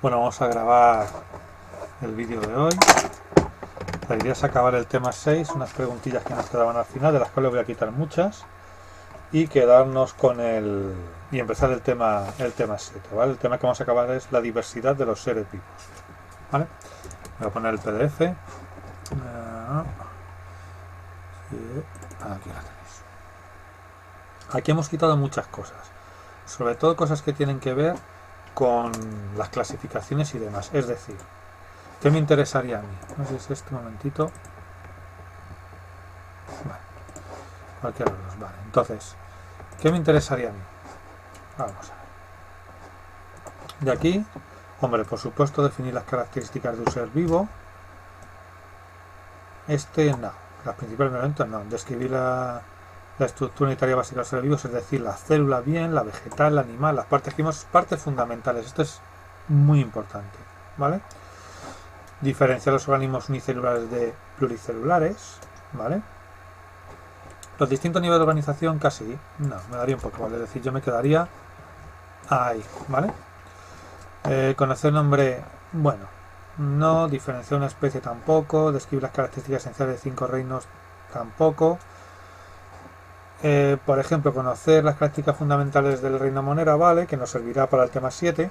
Bueno, vamos a grabar el vídeo de hoy. La idea es acabar el tema 6, unas preguntillas que nos quedaban al final, de las cuales voy a quitar muchas, y quedarnos con y empezar el tema 7, ¿vale? El tema que vamos a acabar es la diversidad de los seres vivos, ¿vale? Voy a poner el PDF. Aquí la tenéis. Aquí hemos quitado muchas cosas, sobre todo cosas que tienen que ver con las clasificaciones y demás. Es decir, ¿qué me interesaría a mí? No sé si es este momentito. Vale, cualquiera de los. Vale, entonces, ¿qué me interesaría a mí? Vamos a ver. De aquí, hombre, por supuesto, definir las características de un ser vivo. No, las principales elementos no. Describir la estructura unitaria básica de los seres vivos, es decir, la célula bien, la vegetal, la animal, las partes que vimos, partes fundamentales. Esto es muy importante, ¿vale? Diferenciar los organismos unicelulares de pluricelulares, ¿vale? Los distintos niveles de organización casi, no, me daría un poco, ¿vale? Es decir, yo me quedaría ahí, ¿vale? Conocer el nombre, bueno, no. Diferenciar una especie tampoco. Describir las características esenciales de 5 reinos tampoco. Por ejemplo, conocer las características fundamentales del reino monera, ¿vale? Que nos servirá para el tema 7.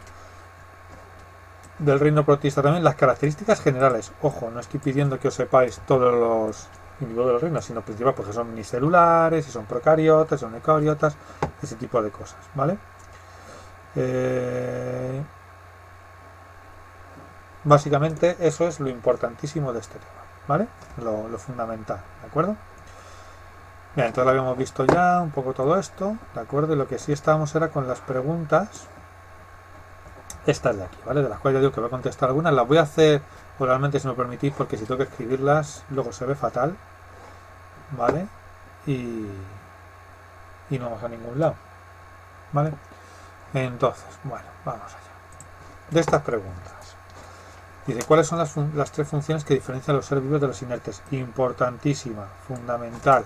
Del reino protista también, las características generales. Ojo, no estoy pidiendo que os sepáis todos los individuos de los reinos, sino principal porque son unicelulares, si son procariotas, si son eucariotas, ese tipo de cosas, ¿vale? Básicamente eso es lo importantísimo de este tema, ¿vale? Lo fundamental, ¿de acuerdo? Bien, entonces lo habíamos visto ya, un poco todo esto, ¿de acuerdo? Y lo que sí estábamos era con las preguntas, estas de aquí, ¿vale? De las cuales ya digo que voy a contestar algunas, las voy a hacer oralmente si me permitís, porque si tengo que escribirlas luego se ve fatal, ¿vale? Y no vamos a ningún lado, ¿vale? Entonces, bueno, vamos allá. De estas preguntas. Dice, ¿cuáles son las 3 funciones que diferencian los seres vivos de los inertes? Importantísima, fundamental,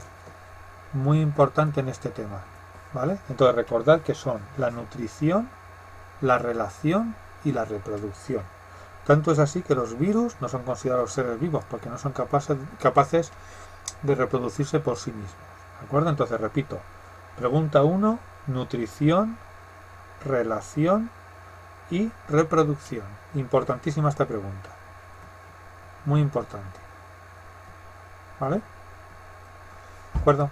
muy importante en este tema, ¿vale? Entonces recordad que son la nutrición, la relación y la reproducción. Tanto es así que los virus no son considerados seres vivos porque no son capaces de reproducirse por sí mismos, ¿de acuerdo? Entonces repito, pregunta 1, nutrición, relación y reproducción. Importantísima esta pregunta, muy importante, ¿vale? ¿De acuerdo?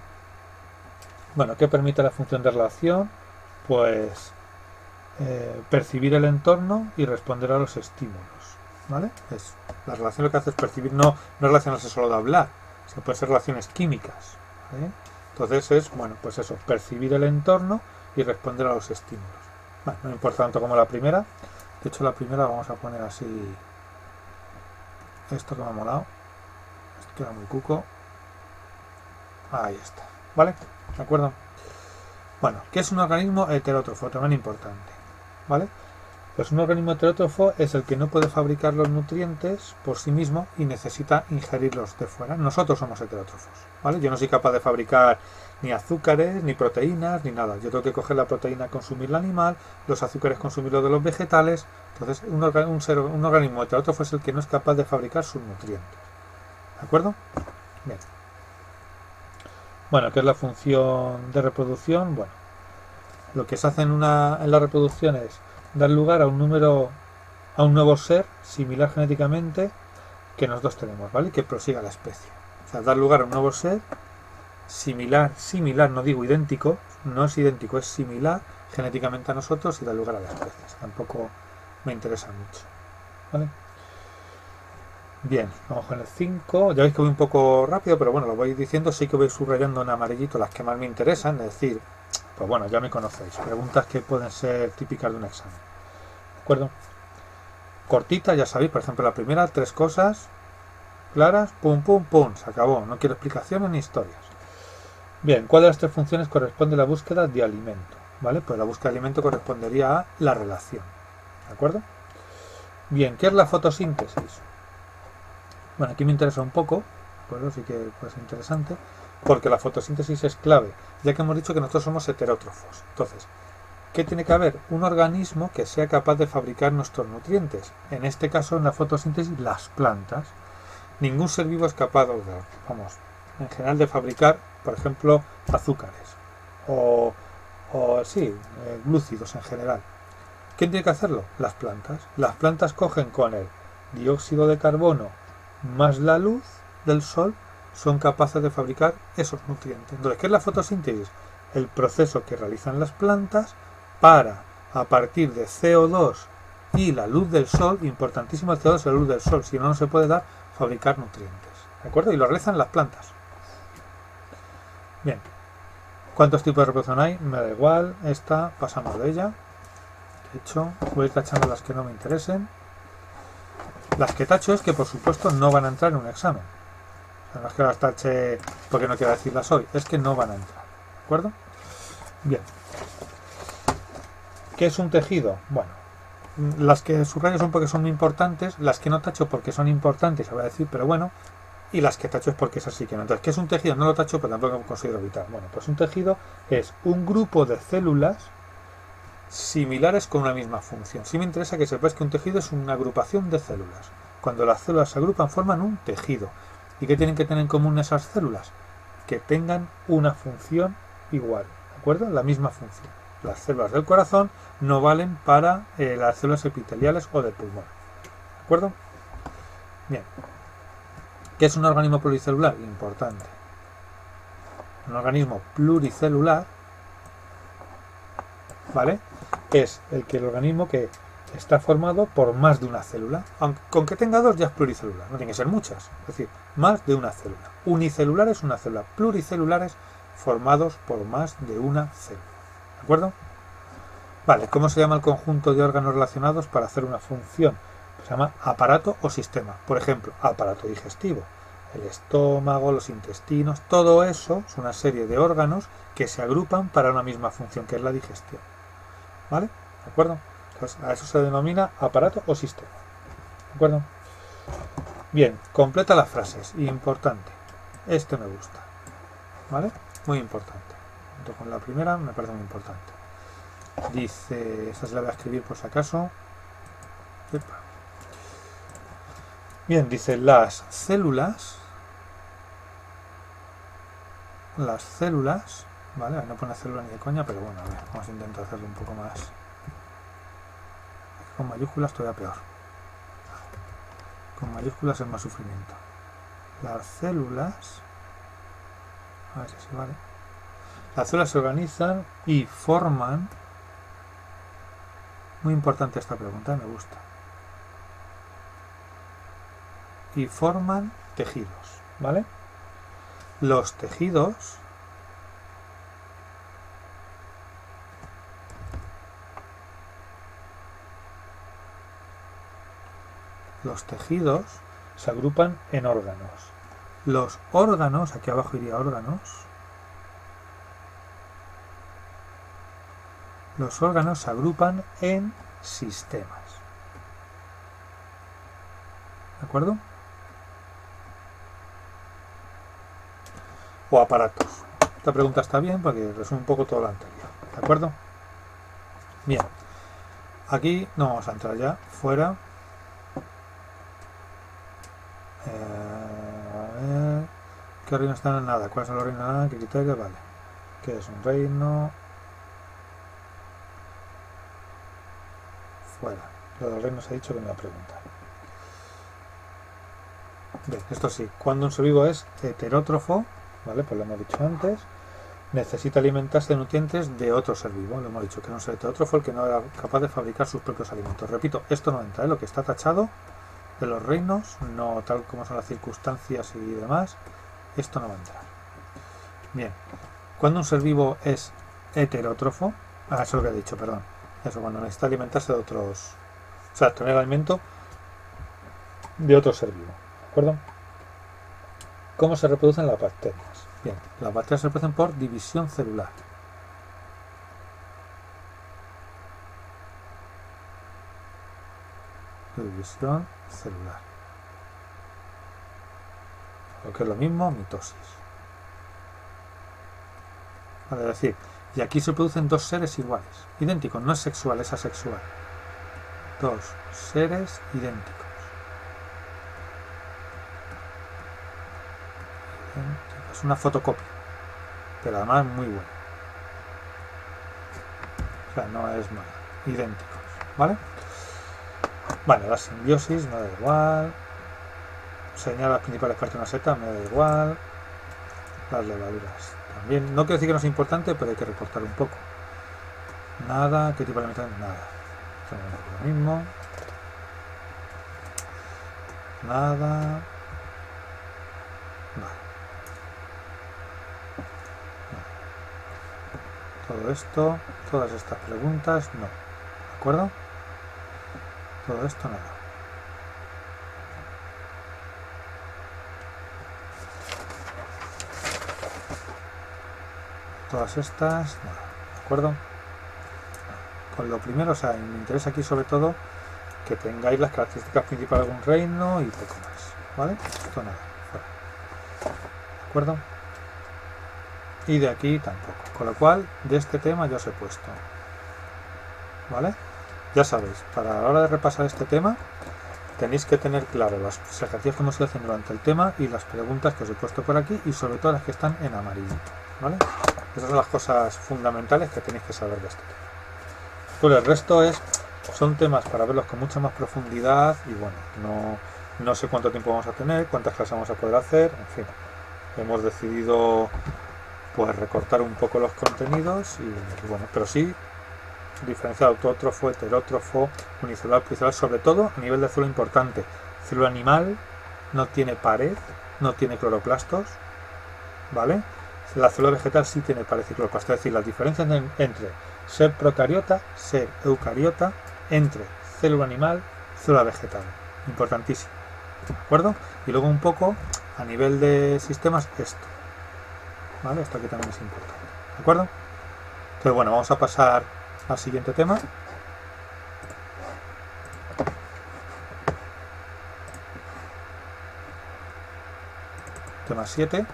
Bueno, ¿qué permite la función de relación? Pues percibir el entorno y responder a los estímulos, ¿vale? La relación lo que hace es percibir, no relacionarse solo de hablar, sino pueden ser relaciones químicas, ¿vale? Entonces es, bueno, pues eso, percibir el entorno y responder a los estímulos. Bueno, no importa tanto como la primera. De hecho, la primera la vamos a poner así. Esto que me ha molado. Esto queda muy cuco. Ahí está. ¿Vale? ¿De acuerdo? Bueno, ¿qué es un organismo heterótrofo? También importante. ¿Vale? Pues un organismo heterótrofo es el que no puede fabricar los nutrientes por sí mismo y necesita ingerirlos de fuera. Nosotros somos heterótrofos, ¿vale? Yo no soy capaz de fabricar ni azúcares, ni proteínas, ni nada. Yo tengo que coger la proteína, consumirla animal, los azúcares consumirlos de los vegetales. Entonces, un organismo heterótrofo es el que no es capaz de fabricar sus nutrientes. ¿De acuerdo? Bien. Bueno, ¿qué es la función de reproducción? Bueno, lo que se hace en la reproducción es dar lugar a un nuevo ser similar genéticamente que nosotros tenemos, ¿vale? Que prosiga la especie. O sea, dar lugar a un nuevo ser similar, no digo idéntico, no es idéntico, es similar genéticamente a nosotros y dar lugar a la especie. Tampoco me interesa mucho, ¿vale? Bien, vamos con el 5. Ya veis que voy un poco rápido, pero bueno, lo voy diciendo, sí que voy subrayando en amarillito las que más me interesan, es decir, pues bueno, ya me conocéis. Preguntas que pueden ser típicas de un examen. ¿De acuerdo? Cortita, ya sabéis, por ejemplo, la primera, 3 cosas claras, pum, pum, pum, se acabó. No quiero explicaciones ni historias. Bien, ¿cuál de las 3 funciones corresponde a la búsqueda de alimento? ¿Vale? Pues la búsqueda de alimento correspondería a la relación. ¿De acuerdo? Bien, ¿qué es la fotosíntesis? Bueno, aquí me interesa un poco, ¿de acuerdo? Sí que puede ser interesante, porque la fotosíntesis es clave, ya que hemos dicho que nosotros somos heterótrofos. Entonces, ¿Qué tiene que haber? Un organismo que sea capaz de fabricar nuestros nutrientes. En este caso, en la fotosíntesis, las plantas. Ningún ser vivo es capaz, en general, de fabricar, por ejemplo, azúcares o, glúcidos en general. ¿Quién tiene que hacerlo? Las plantas. Las plantas cogen con el dióxido de carbono más la luz del sol, son capaces de fabricar esos nutrientes. Entonces, ¿qué es la fotosíntesis? El proceso que realizan las plantas para, a partir de CO2 y la luz del sol, importantísimo el CO2 y la luz del sol, si no, no se puede dar, fabricar nutrientes. ¿De acuerdo? Y lo realizan las plantas. Bien. ¿Cuántos tipos de reproducción hay? Me da igual. Esta, pasamos de ella. De hecho, voy a ir tachando las que no me interesen. Las que tacho es que, por supuesto, no van a entrar en un examen. O sea, no es que las tache porque no quiero decirlas hoy, es que no van a entrar. ¿De acuerdo? Bien. ¿Qué es un tejido? Bueno, las que subrayo son porque son muy importantes, las que no tacho porque son importantes, se va a decir, pero bueno, y las que tacho es porque es así que no. Entonces, ¿qué es un tejido? No lo tacho, pero tampoco considero vital. Bueno, pues un tejido es un grupo de células similares con una misma función. Sí me interesa que sepáis que un tejido es una agrupación de células. Cuando las células se agrupan forman un tejido. ¿Y qué tienen que tener en común esas células? Que tengan una función igual, ¿de acuerdo? La misma función. Las células del corazón no valen para las células epiteliales o del pulmón. ¿De acuerdo? Bien. ¿Qué es un organismo pluricelular? Importante. Un organismo pluricelular, ¿vale? Es el organismo que está formado por más de una célula. Aunque con que tenga dos ya es pluricelular, no tiene que ser muchas. Es decir, más de una célula. Unicelular es una célula. Pluricelulares formados por más de una célula. ¿De acuerdo? Vale, ¿cómo se llama el conjunto de órganos relacionados para hacer una función? Se llama aparato o sistema. Por ejemplo, aparato digestivo. El estómago, los intestinos, todo eso es una serie de órganos que se agrupan para una misma función, que es la digestión. ¿Vale? ¿De acuerdo? Entonces, a eso se denomina aparato o sistema. ¿De acuerdo? Bien, completa las frases. Importante. Este me gusta. ¿Vale? Muy importante. Junto con la primera me parece muy importante. Dice, esta se la voy a escribir por si acaso. Epa. Bien, dice las células, ¿vale? No pone célula ni de coña, pero bueno, a ver, vamos a intentar hacerlo un poco más. Con mayúsculas todavía peor. Con mayúsculas es más sufrimiento. Las células, a ver si vale. Las células se organizan y forman. Muy importante esta pregunta, me gusta. Y forman tejidos, ¿vale? Los tejidos se agrupan en órganos. Los órganos, aquí abajo iría órganos. Los órganos se agrupan en sistemas. ¿De acuerdo? O aparatos. Esta pregunta está bien porque resume un poco todo lo anterior. ¿De acuerdo? Bien. Aquí no vamos a entrar ya. Fuera. A ver. ¿Qué reinos están en nada? ¿Cuáles son los reinos en nada? ¿Qué criterios? Vale. ¿Qué es un reino? Fuera. Lo de los reinos he dicho que me iba a preguntar. Bien, esto sí. Cuando un ser vivo es heterótrofo, ¿vale? Pues lo hemos dicho antes. Necesita alimentarse de nutrientes de otro ser vivo. Lo hemos dicho que no es heterótrofo el que no era capaz de fabricar sus propios alimentos. Repito, esto no entra, ¿eh? Lo que está tachado de los reinos, no tal como son las circunstancias y demás, esto no va a entrar. Bien, cuando un ser vivo es heterótrofo, eso es lo que he dicho, perdón, eso, cuando necesita alimentarse de otros, o sea, tener alimento de otro ser vivo, ¿de acuerdo? ¿Cómo se reproducen las bacterias? Bien, las bacterias se reproducen por división celular. División celular. Lo que es lo mismo, mitosis. Vale, es decir, Y aquí se producen dos seres iguales, idénticos, no es sexual, es asexual. Dos seres idénticos. Es una fotocopia, pero además muy buena. O sea, no es mala. Idénticos, ¿vale? Vale, la simbiosis me da igual. Señalar las principales partes de una seta me da igual. Las levaduras también. No quiero decir que no sea importante, pero hay que recortar un poco. Nada. ¿Qué tipo de alimentación? Nada. Lo mismo. Nada. Vale. Todo esto, todas estas preguntas, no. ¿De acuerdo? Todo esto, nada. Todas estas, nada. ¿De acuerdo? Con lo primero, o sea, me interesa aquí sobre todo que tengáis las características principales de algún reino y poco más. ¿Vale? Esto nada. Fuera. ¿De acuerdo? Y de aquí tampoco. Con lo cual, de este tema ya os he puesto. ¿Vale? Ya sabéis, para la hora de repasar este tema, tenéis que tener claro los ejercicios que hemos ido haciendo durante el tema y las preguntas que os he puesto por aquí y sobre todo las que están en amarillo. ¿Vale? Esas son las cosas fundamentales que tenéis que saber de este tema. Pues el resto son temas para verlos con mucha más profundidad y bueno, no sé cuánto tiempo vamos a tener, cuántas clases vamos a poder hacer, en fin. Hemos decidido pues recortar un poco los contenidos y bueno, pero sí diferenciar autótrofo, heterótrofo, unicelular, pluricelular, sobre todo a nivel de célula importante. Célula animal no tiene pared, no tiene cloroplastos, ¿vale? La célula vegetal sí tiene pared y cloroplastos, es decir, las diferencias entre ser procariota, ser eucariota, entre célula animal, célula vegetal. Importantísimo, ¿de acuerdo? Y luego un poco a nivel de sistemas esto, ¿vale? Esto aquí también es importante, ¿de acuerdo? Entonces bueno, vamos a pasar al siguiente tema. Tema 7.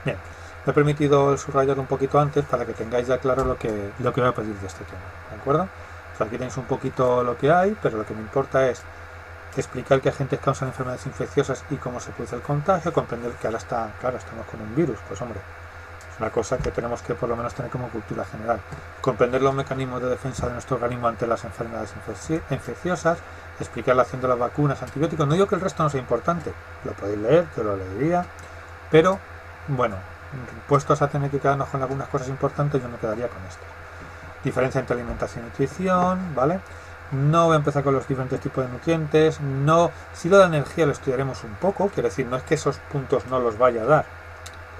Bien, me he permitido subrayar un poquito antes para que tengáis ya claro lo que voy a pedir de este tema, ¿de acuerdo? O sea, aquí tenéis un poquito lo que hay, pero lo que me importa es explicar qué agentes causan enfermedades infecciosas y cómo se produce el contagio, comprender que ahora estamos con un virus, pues hombre, es una cosa que tenemos que por lo menos tener como cultura general. Comprender los mecanismos de defensa de nuestro organismo ante las enfermedades infecciosas, explicar la acción de las vacunas, antibióticos. No digo que el resto no sea importante, lo podéis leer, yo lo leería, pero bueno, puestos a tener que quedarnos con algunas cosas importantes, yo me quedaría con esto. Diferencia entre alimentación y nutrición, ¿vale? No voy a empezar con los diferentes tipos de nutrientes. No, si lo de energía lo estudiaremos un poco, quiero decir, no es que esos puntos no los vaya a dar,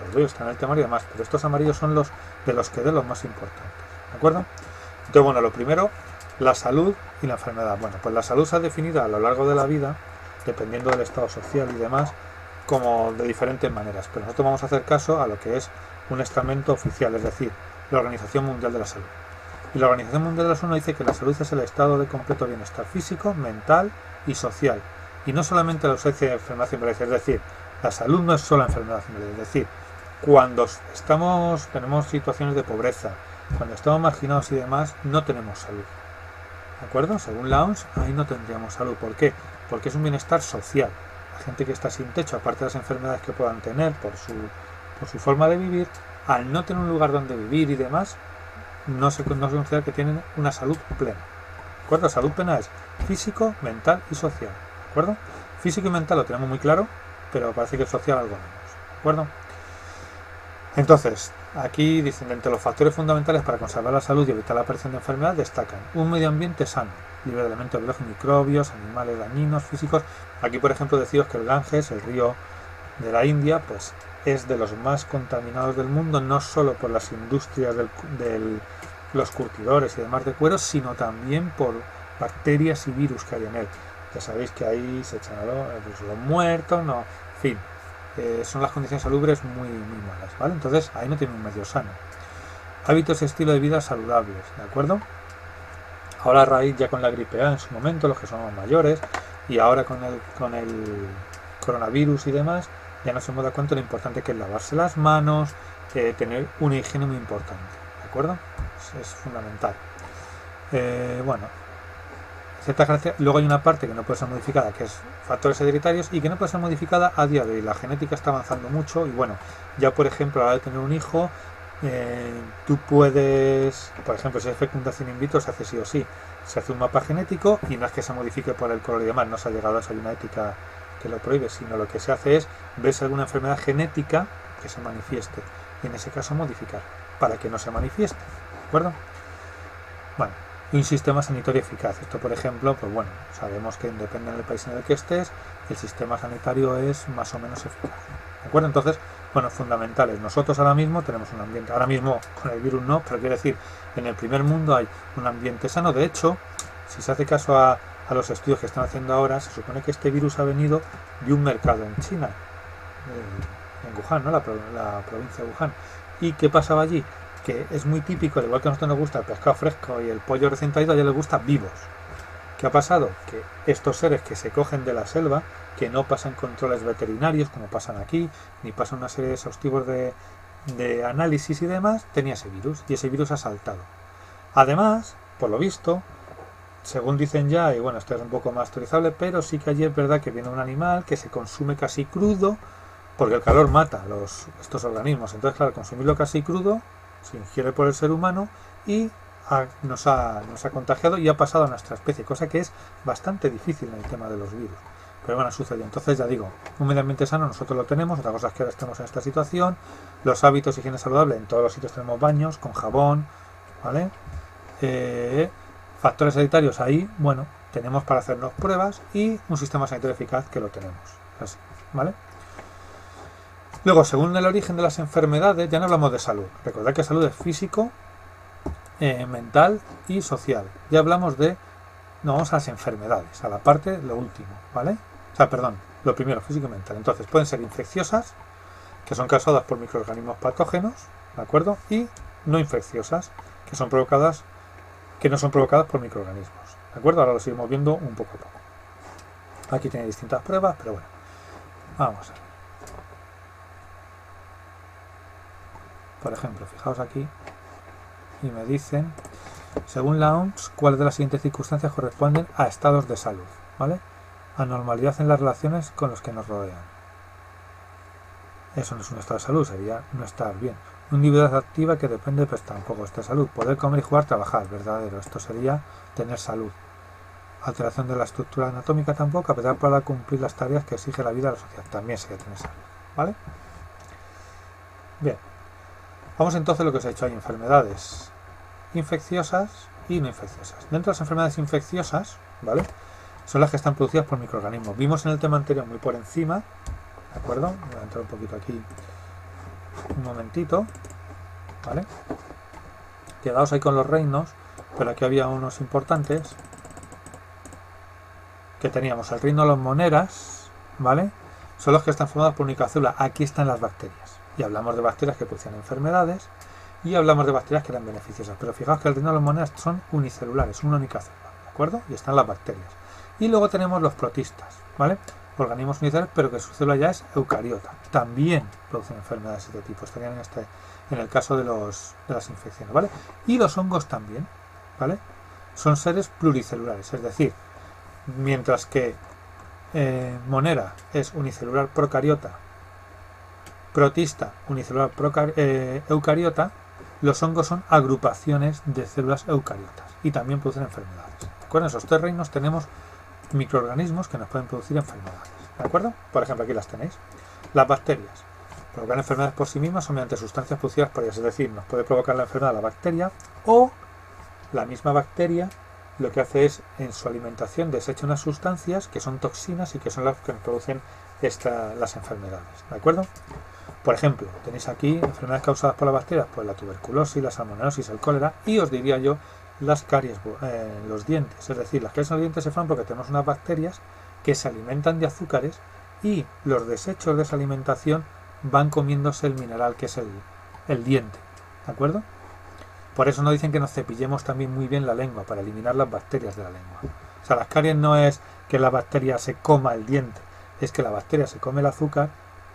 los doy, están en el temario y demás, pero estos amarillos son los de los que de los más importantes, ¿de acuerdo? Entonces, bueno, lo primero, la salud y la enfermedad. Bueno, pues la salud se ha definido a lo largo de la vida, dependiendo del estado social y demás, como de diferentes maneras, pero nosotros vamos a hacer caso a lo que es un estamento oficial, es decir, la Organización Mundial de la Salud. Y la Organización Mundial de la Salud dice que la salud es el estado de completo bienestar físico, mental y social, y no solamente la ausencia de enfermedad inválida, es decir, la salud no es solo enfermedad inválida, es decir, cuando tenemos situaciones de pobreza, cuando estamos marginados y demás, no tenemos salud, ¿de acuerdo? Según la OMS, ahí no tendríamos salud. ¿Por qué? Porque es un bienestar social. La gente que está sin techo, aparte de las enfermedades que puedan tener por su forma de vivir, al no tener un lugar donde vivir y demás, no se considera que tienen una salud plena. ¿De acuerdo? Salud plena es físico, mental y social. ¿De acuerdo? Físico y mental lo tenemos muy claro, pero parece que el social algo menos. ¿De acuerdo? Entonces, aquí dicen, entre los factores fundamentales para conservar la salud y evitar la aparición de enfermedades destacan un medio ambiente sano, libre de elementos biológicos, microbios, animales dañinos, físicos. Aquí, por ejemplo, deciros que el Ganges, el río de la India, pues es de los más contaminados del mundo, no solo por las industrias de los curtidores y demás de cuero, sino también por bacterias y virus que hay en él. Ya sabéis que ahí se echan los muertos, no, en fin. Son las condiciones salubres muy, muy malas, ¿vale? Entonces ahí no tiene un medio sano. Hábitos y estilo de vida saludables, ¿de acuerdo? Ahora a raíz ya con la gripe A en su momento, los que somos mayores, y ahora con el coronavirus y demás, ya nos hemos dado cuenta de lo importante que es lavarse las manos, tener una higiene muy importante, ¿de acuerdo? Es fundamental. Bueno, luego hay una parte que no puede ser modificada, que es factores hereditarios, y que no puede ser modificada a día de hoy. La genética está avanzando mucho y bueno, ya por ejemplo a la hora de tener un hijo, tú puedes, por ejemplo, si es fecundación in vitro se hace sí o sí, se hace un mapa genético y no es que se modifique por el color y demás, no se ha llegado a eso, hay una ética que lo prohíbe, sino lo que se hace es ver si alguna enfermedad genética que se manifieste y en ese caso modificar para que no se manifieste, ¿de acuerdo? Bueno, y un sistema sanitario eficaz. Esto, por ejemplo, pues bueno, sabemos que depende del país en el que estés, el sistema sanitario es más o menos eficaz, ¿de acuerdo? Entonces, bueno, fundamentales. Nosotros ahora mismo tenemos un ambiente, ahora mismo con el virus no, pero quiero decir, en el primer mundo hay un ambiente sano. De hecho, si se hace caso a los estudios que están haciendo ahora, se supone que este virus ha venido de un mercado en China, en Wuhan, ¿no? La provincia de Wuhan. ¿Y qué pasaba allí? Que es muy típico, al igual que a nosotros nos gusta el pescado fresco y el pollo recién traído, a ellos les gusta vivos. ¿Qué ha pasado? Que estos seres que se cogen de la selva, que no pasan controles veterinarios como pasan aquí, ni pasan una serie de exhaustivos de análisis y demás, tenía ese virus y ese virus ha saltado. Además, por lo visto, según dicen ya, y bueno, esto es un poco más teorizable, pero sí que allí es verdad que viene un animal que se consume casi crudo, porque el calor mata estos organismos. Entonces, claro, consumirlo casi crudo se ingiere por el ser humano y nos ha contagiado y ha pasado a nuestra especie, cosa que es bastante difícil en el tema de los virus. Pero bueno, sucede. Entonces, ya digo, un medio ambiente sano nosotros lo tenemos, otra cosa es que ahora estamos en esta situación. Los hábitos de higiene saludable, en todos los sitios tenemos baños con jabón, ¿vale? Factores hereditarios ahí, bueno, tenemos para hacernos pruebas y un sistema sanitario eficaz que lo tenemos, así, ¿vale? Luego, según el origen de las enfermedades, ya no hablamos de salud. Recordad que salud es físico, mental y social. Ya hablamos de, no, vamos a las enfermedades, a la parte, lo último, ¿vale? O sea, perdón, lo primero, físico y mental. Entonces, pueden ser infecciosas, que son causadas por microorganismos patógenos, ¿de acuerdo? Y no infecciosas, que no son provocadas por microorganismos, ¿de acuerdo? Ahora lo seguimos viendo un poco a poco. Aquí tiene distintas pruebas, pero bueno, vamos a ver. Por ejemplo, fijaos aquí y me dicen, según la OMS, cuáles de las siguientes circunstancias corresponden a estados de salud, ¿vale? Anormalidad en las relaciones con los que nos rodean. Eso no es un estado de salud, sería no estar bien. Una individualidad activa que depende, pues tampoco es de salud. Poder comer y jugar, trabajar, verdadero. Esto sería tener salud. Alteración de la estructura anatómica tampoco, a pesar para cumplir las tareas que exige la vida de la sociedad. También sería tener salud, ¿vale? Bien. Vamos entonces a lo que os he dicho, hay enfermedades infecciosas y no infecciosas. Dentro de las enfermedades infecciosas, ¿vale? Son las que están producidas por microorganismos. Vimos en el tema anterior muy por encima, ¿de acuerdo? Voy a entrar un poquito aquí un momentito, ¿vale? Quedaos ahí con los reinos, pero aquí había unos importantes que teníamos. El reino de los moneras, ¿vale? Son los que están formados por única célula. Aquí están las bacterias. Y hablamos de bacterias que producen enfermedades y hablamos de bacterias que eran beneficiosas. Pero fijaos que el reino de las monedas son unicelulares, una única célula, ¿de acuerdo? Y están las bacterias. Y luego tenemos los protistas, ¿vale? Organismos unicelulares, pero que su célula ya es eucariota. También producen enfermedades de este tipo. Estarían en el caso de las infecciones, ¿vale? Y los hongos también, ¿vale? Son seres pluricelulares, es decir, mientras que monera es unicelular procariota, protista unicelular eucariota, los hongos son agrupaciones de células eucariotas y también producen enfermedades. ¿De acuerdo? En esos tres reinos tenemos microorganismos que nos pueden producir enfermedades. ¿De acuerdo? Por ejemplo, aquí las tenéis. Las bacterias provocan enfermedades por sí mismas o mediante sustancias producidas por ellas. Es decir, nos puede provocar la enfermedad la bacteria o la misma bacteria lo que hace es en su alimentación desecha unas sustancias que son toxinas y que son las que nos producen las enfermedades. ¿De acuerdo? Por ejemplo, tenéis aquí enfermedades causadas por las bacterias, pues la tuberculosis, la salmonelosis, el cólera y os diría yo las caries en los dientes. Es decir, las caries en los dientes se forman porque tenemos unas bacterias que se alimentan de azúcares y los desechos de esa alimentación van comiéndose el mineral que es el diente. ¿De acuerdo? Por eso nos dicen que nos cepillemos también muy bien la lengua para eliminar las bacterias de la lengua. O sea, las caries no es que la bacteria se coma el diente, es que la bacteria se come el azúcar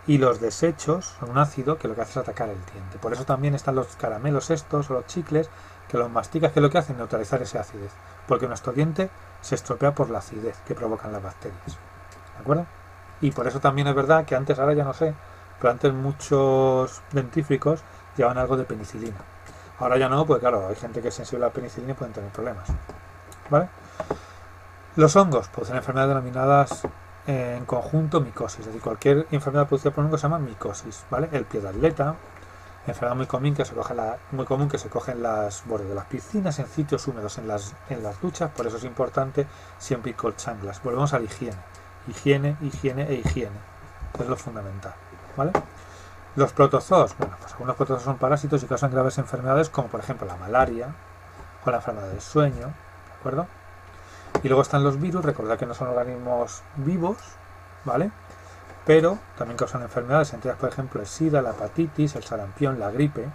Y los desechos son un ácido que lo que hace es atacar el diente. Por eso también están los caramelos estos o los chicles que los masticas, que lo que hacen es neutralizar ese acidez. Porque nuestro diente se estropea por la acidez que provocan las bacterias. ¿De acuerdo? Y por eso también es verdad que antes, ahora ya no sé, pero antes muchos dentífricos llevaban algo de penicilina. Ahora ya no, pues claro, hay gente que es sensible a la penicilina y pueden tener problemas. ¿Vale? Los hongos producen enfermedades denominadas en conjunto micosis, es decir, cualquier enfermedad producida por un hongo se llama micosis, ¿vale? El pie de atleta, enfermedad muy común que se coge en las bordes de las piscinas, en sitios húmedos, en las duchas, por eso es importante siempre ir con chanclas. Volvemos a la higiene, higiene e higiene, es lo fundamental, ¿vale? Los protozoos, bueno, pues algunos protozoos son parásitos y causan graves enfermedades como por ejemplo la malaria o la enfermedad del sueño, ¿de acuerdo? Y luego están los virus, recordad que no son organismos vivos, ¿vale? Pero también causan enfermedades, entre ellas, por ejemplo, el SIDA, la hepatitis, el sarampión, la gripe,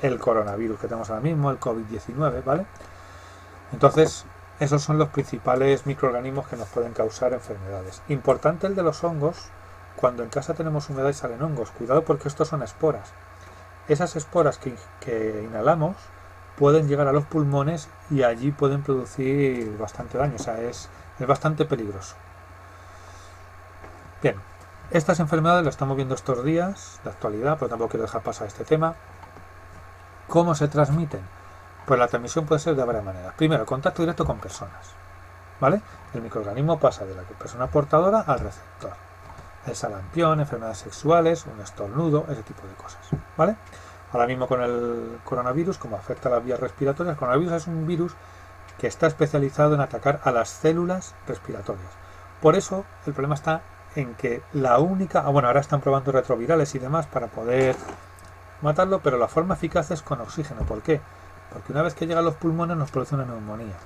el coronavirus que tenemos ahora mismo, el COVID-19, ¿vale? Entonces, esos son los principales microorganismos que nos pueden causar enfermedades. Importante el de los hongos, cuando en casa tenemos humedad y salen hongos, cuidado porque estos son esporas. Esas esporas que inhalamos pueden llegar a los pulmones y allí pueden producir bastante daño, o sea, es bastante peligroso. Bien, estas enfermedades las estamos viendo estos días, de actualidad, pero tampoco quiero dejar pasar este tema. ¿Cómo se transmiten? Pues la transmisión puede ser de varias maneras. Primero, contacto directo con personas, ¿vale? El microorganismo pasa de la persona portadora al receptor. El sarampión, enfermedades sexuales, un estornudo, ese tipo de cosas, ¿vale? Ahora mismo con el coronavirus, como afecta a las vías respiratorias, el coronavirus es un virus que está especializado en atacar a las células respiratorias. Por eso el problema está en que la única... bueno, ahora están probando retrovirales y demás para poder matarlo, pero la forma eficaz es con oxígeno. ¿Por qué? Porque una vez que llega a los pulmones nos produce una neumonía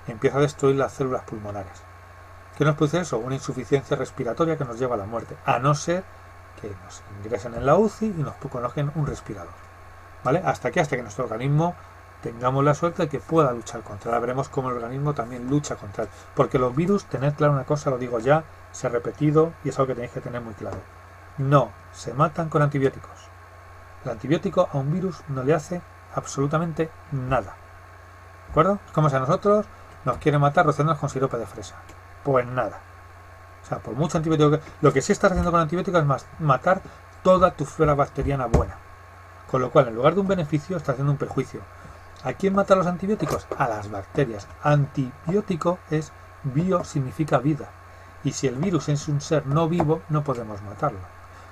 y empieza a destruir las células pulmonares. ¿Qué nos produce eso? Una insuficiencia respiratoria que nos lleva a la muerte, a no ser que nos ingresen en la UCI y nos coloquen un respirador. ¿Vale? Hasta que nuestro organismo tengamos la suerte de que pueda luchar contra él. Ahora veremos cómo el organismo también lucha contra él. Porque los virus, tened claro una cosa, lo digo ya, se ha repetido y es algo que tenéis que tener muy claro. No se matan con antibióticos. El antibiótico a un virus no le hace absolutamente nada. ¿De acuerdo? Es como si a nosotros nos quiere matar rociándonos con sirope de fresa. Pues nada. O sea, por mucho antibiótico que... Lo que sí estás haciendo con antibióticos es matar toda tu flora bacteriana buena. Con lo cual, en lugar de un beneficio, está haciendo un perjuicio. ¿A quién mata los antibióticos? A las bacterias. Antibiótico es bio, significa vida. Y si el virus es un ser no vivo, no podemos matarlo.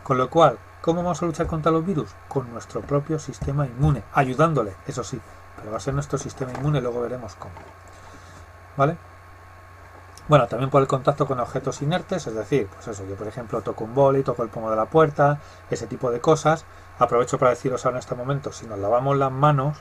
Con lo cual, ¿cómo vamos a luchar contra los virus? Con nuestro propio sistema inmune. Ayudándole, eso sí. Pero va a ser nuestro sistema inmune, luego veremos cómo. ¿Vale? Bueno, también por el contacto con objetos inertes, es decir, pues eso, yo por ejemplo toco un boli, toco el pomo de la puerta, ese tipo de cosas. Aprovecho para deciros ahora en este momento, si nos lavamos las manos,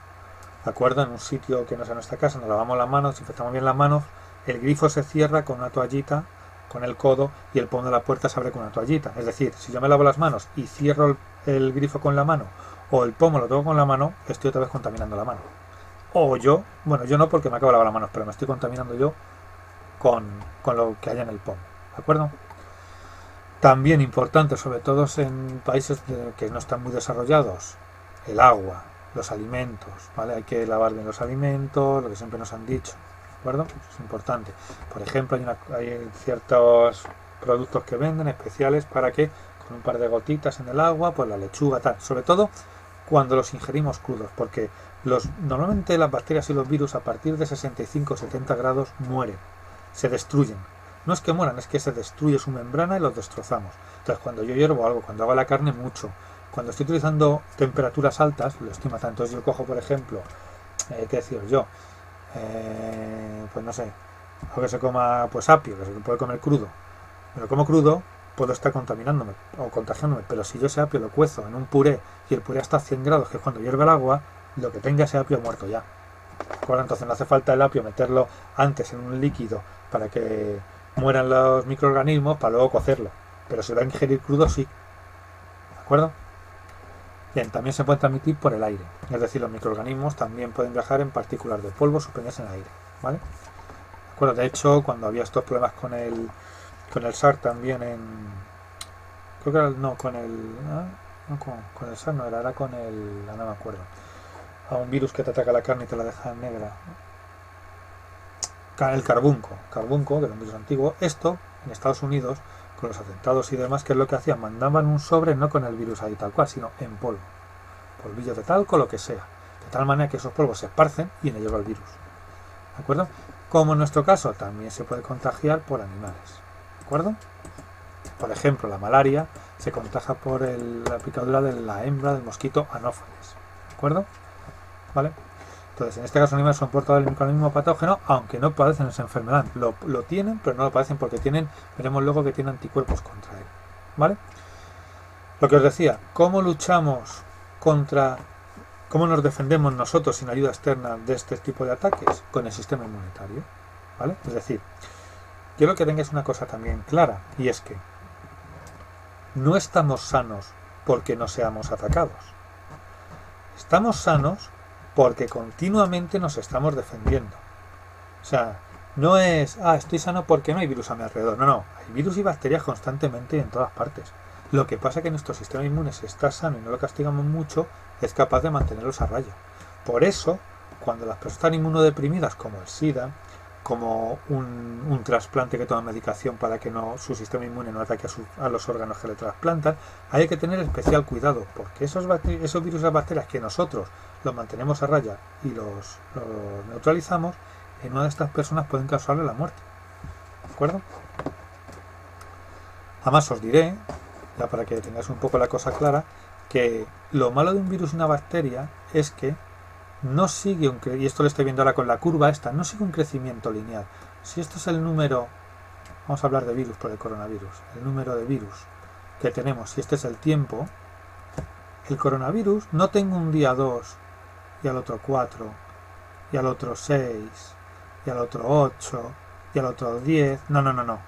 ¿de acuerdo? En un sitio que no sea nuestra casa, nos lavamos las manos, desinfectamos bien las manos, el grifo se cierra con una toallita, con el codo, y el pomo de la puerta se abre con una toallita. Es decir, si yo me lavo las manos y cierro el grifo con la mano, o el pomo lo toco con la mano, estoy otra vez contaminando la mano. O yo, bueno, yo no porque me acabo de lavar las manos, pero me estoy contaminando yo con lo que haya en el pomo, ¿de acuerdo? También importante, sobre todo en países que no están muy desarrollados, el agua, los alimentos, ¿vale? Hay que lavar bien los alimentos, lo que siempre nos han dicho, ¿de acuerdo? Es importante. Por ejemplo, hay ciertos productos que venden especiales para que con un par de gotitas en el agua, pues la lechuga, tal, sobre todo cuando los ingerimos crudos, porque normalmente las bacterias y los virus a partir de 65 o 70 grados mueren, se destruyen. No es que mueran, es que se destruye su membrana y los destrozamos. Entonces, cuando yo hiervo algo, cuando hago la carne mucho, cuando estoy utilizando temperaturas altas, lo estoy matando. Entonces, yo cojo, por ejemplo, ¿qué deciros yo? Pues no sé, algo que se coma, pues apio, que se puede comer crudo. Me lo como crudo, puedo estar contaminándome o contagiándome, pero si yo ese apio lo cuezo en un puré y el puré está a 100 grados, que es cuando hierve el agua, lo que tenga ese apio muerto ya. ¿De acuerdo? Entonces no hace falta el apio meterlo antes en un líquido para que mueran los microorganismos para luego cocerlo, pero si lo va a ingerir crudo sí. ¿De acuerdo? Bien, también se puede transmitir por el aire, es decir, los microorganismos también pueden viajar en partículas de polvo suspendidas en el aire, ¿vale? ¿De acuerdo? De hecho, cuando había estos problemas con el SARS también creo que era, no, con el, no, con el SARS no era con el, no me acuerdo, a un virus que te ataca la carne y te la deja negra, el carbunco, que era un virus antiguo. Esto en Estados Unidos, con los atentados y demás, que es lo que hacían, mandaban un sobre no con el virus ahí tal cual, sino en polvo, polvillo de talco, lo que sea, de tal manera que esos polvos se esparcen y en ellos va el virus, ¿de acuerdo? Como en nuestro caso también se puede contagiar por animales, ¿de acuerdo? Por ejemplo, la malaria se contagia por la picadura de la hembra del mosquito anófeles, ¿de acuerdo? ¿Vale? Entonces, en este caso, los animales son portadores del mismo patógeno, aunque no padecen esa enfermedad. Lo tienen, pero no lo padecen porque tienen, veremos luego que tienen anticuerpos contra él. ¿Vale? Lo que os decía, ¿cómo luchamos contra, cómo nos defendemos nosotros sin ayuda externa de este tipo de ataques? Con el sistema inmunitario. ¿Vale? Es decir, quiero que tengáis una cosa también clara, y es que no estamos sanos porque no seamos atacados. Estamos sanos porque continuamente nos estamos defendiendo. O sea, no es, estoy sano porque no hay virus a mi alrededor. No, hay virus y bacterias constantemente en todas partes. Lo que pasa es que nuestro sistema inmune, si está sano y no lo castigamos mucho, es capaz de mantenerlos a raya. Por eso, cuando las personas están inmunodeprimidas, como el SIDA, como un trasplante que toma medicación para que su sistema inmune no ataque a los órganos que le trasplantan, hay que tener especial cuidado, porque esos virus y las bacterias que nosotros los mantenemos a raya y los neutralizamos, en una de estas personas pueden causarle la muerte. ¿De acuerdo? Además os diré, ya para que tengáis un poco la cosa clara, que lo malo de un virus y una bacteria es que no sigue y esto lo estoy viendo ahora con la curva esta, no sigue un crecimiento lineal. Si esto es el número, vamos a hablar de virus por el coronavirus, el número de virus que tenemos, si este es el tiempo, el coronavirus no tengo un día 2 y al otro 4 y al otro 6 y al otro 8 y al otro 10, no.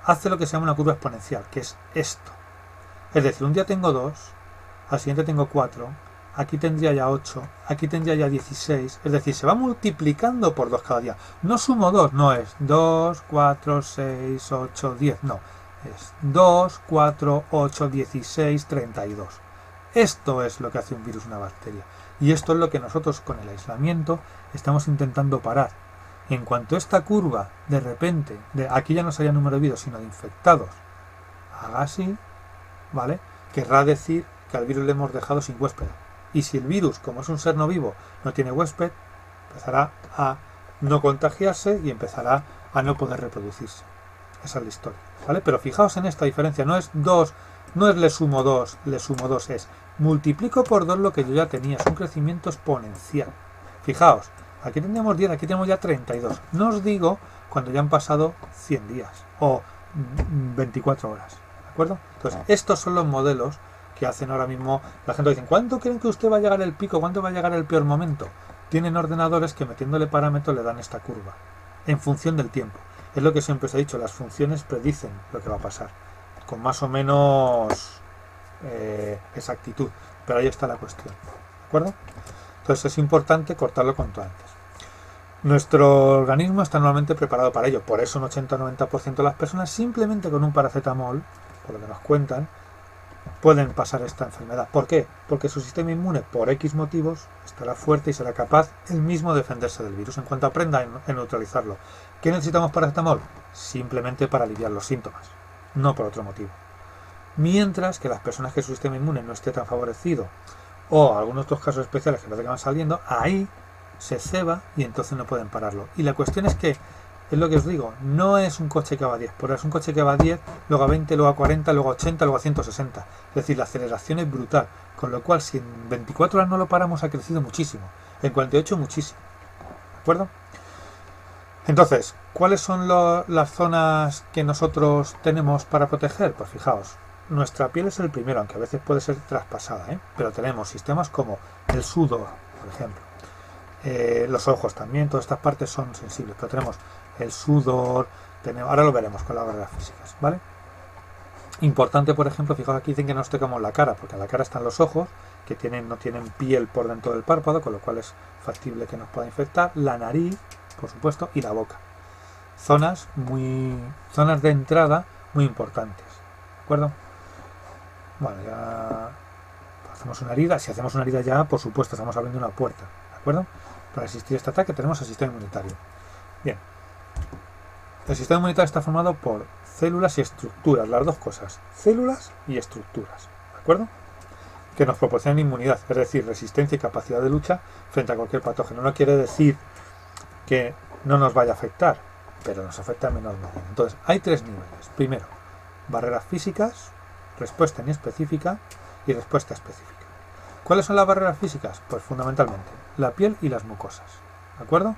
Hace lo que se llama una curva exponencial, que es esto. Es decir, un día tengo 2, al siguiente tengo 4, aquí tendría ya 8, aquí tendría ya 16, es decir, se va multiplicando por 2 cada día. No sumo 2, no es 2, 4, 6, 8, 10, no. Es 2, 4, 8, 16, 32. Esto es lo que hace un virus, una bacteria. Y esto es lo que nosotros con el aislamiento estamos intentando parar. En cuanto esta curva, de repente, aquí ya no sería número de virus, sino de infectados, haga así, ¿vale? Querrá decir que al virus le hemos dejado sin huésped. Y si el virus, como es un ser no vivo, no tiene huésped, empezará a no contagiarse y empezará a no poder reproducirse. Esa es la historia, ¿vale? Pero fijaos en esta diferencia, no es 2, no es le sumo 2, es multiplico por 2 lo que yo ya tenía, es un crecimiento exponencial. Fijaos, aquí tendríamos 10, aquí tenemos ya 32. No os digo cuando ya han pasado 100 días o 24 horas, ¿de acuerdo? Entonces, estos son los modelos que hacen ahora mismo. La gente dice, ¿cuándo creen que usted va a llegar el pico? ¿Cuándo va a llegar el peor momento? Tienen ordenadores que metiéndole parámetros le dan esta curva, en función del tiempo. Es lo que siempre os he dicho, las funciones predicen lo que va a pasar, con más o menos exactitud. Pero ahí está la cuestión, ¿de acuerdo? Entonces es importante cortarlo cuanto antes. Nuestro organismo está normalmente preparado para ello, por eso un 80-90% de las personas simplemente con un paracetamol, por lo que nos cuentan, pueden pasar esta enfermedad. ¿Por qué? Porque su sistema inmune, por X motivos, estará fuerte y será capaz él mismo de defenderse del virus en cuanto aprenda a neutralizarlo. ¿Qué necesitamos paracetamol? Simplemente para aliviar los síntomas, no por otro motivo. Mientras que las personas que su sistema inmune no esté tan favorecido, o algunos otros casos especiales que van saliendo, ahí se ceba y entonces no pueden pararlo. Y la cuestión es que, es lo que os digo, no es un coche que va a 10, porque es un coche que va a 10, luego a 20, luego a 40, luego a 80, luego a 160. Es decir, la aceleración es brutal, con lo cual si en 24 horas no lo paramos ha crecido muchísimo, en 48 muchísimo, ¿de acuerdo? Entonces, ¿cuáles son las zonas que nosotros tenemos para proteger? Pues fijaos, nuestra piel es el primero, aunque a veces puede ser traspasada, pero tenemos sistemas como el sudor, por ejemplo, los ojos también, todas estas partes son sensibles, pero tenemos el sudor, ahora lo veremos con las barreras físicas, ¿vale? Importante, por ejemplo, fijaos aquí dicen que no nos tocamos la cara, porque en la cara están los ojos, que no tienen piel por dentro del párpado, con lo cual es factible que nos pueda infectar, la nariz, por supuesto, y la boca. Zonas de entrada muy importantes, ¿de acuerdo? Bueno, ya hacemos una herida. Si hacemos una herida ya, por supuesto, estamos abriendo una puerta, ¿de acuerdo? Para resistir este ataque tenemos el sistema inmunitario. Bien. El sistema inmunitario está formado por células y estructuras, las dos cosas, células y estructuras, ¿de acuerdo? Que nos proporcionan inmunidad, es decir, resistencia y capacidad de lucha frente a cualquier patógeno. No quiere decir que no nos vaya a afectar, pero nos afecta en menor medida. Entonces, hay tres niveles. Primero, barreras físicas, respuesta inespecífica y respuesta específica. ¿Cuáles son las barreras físicas? Pues fundamentalmente la piel y las mucosas, ¿de acuerdo?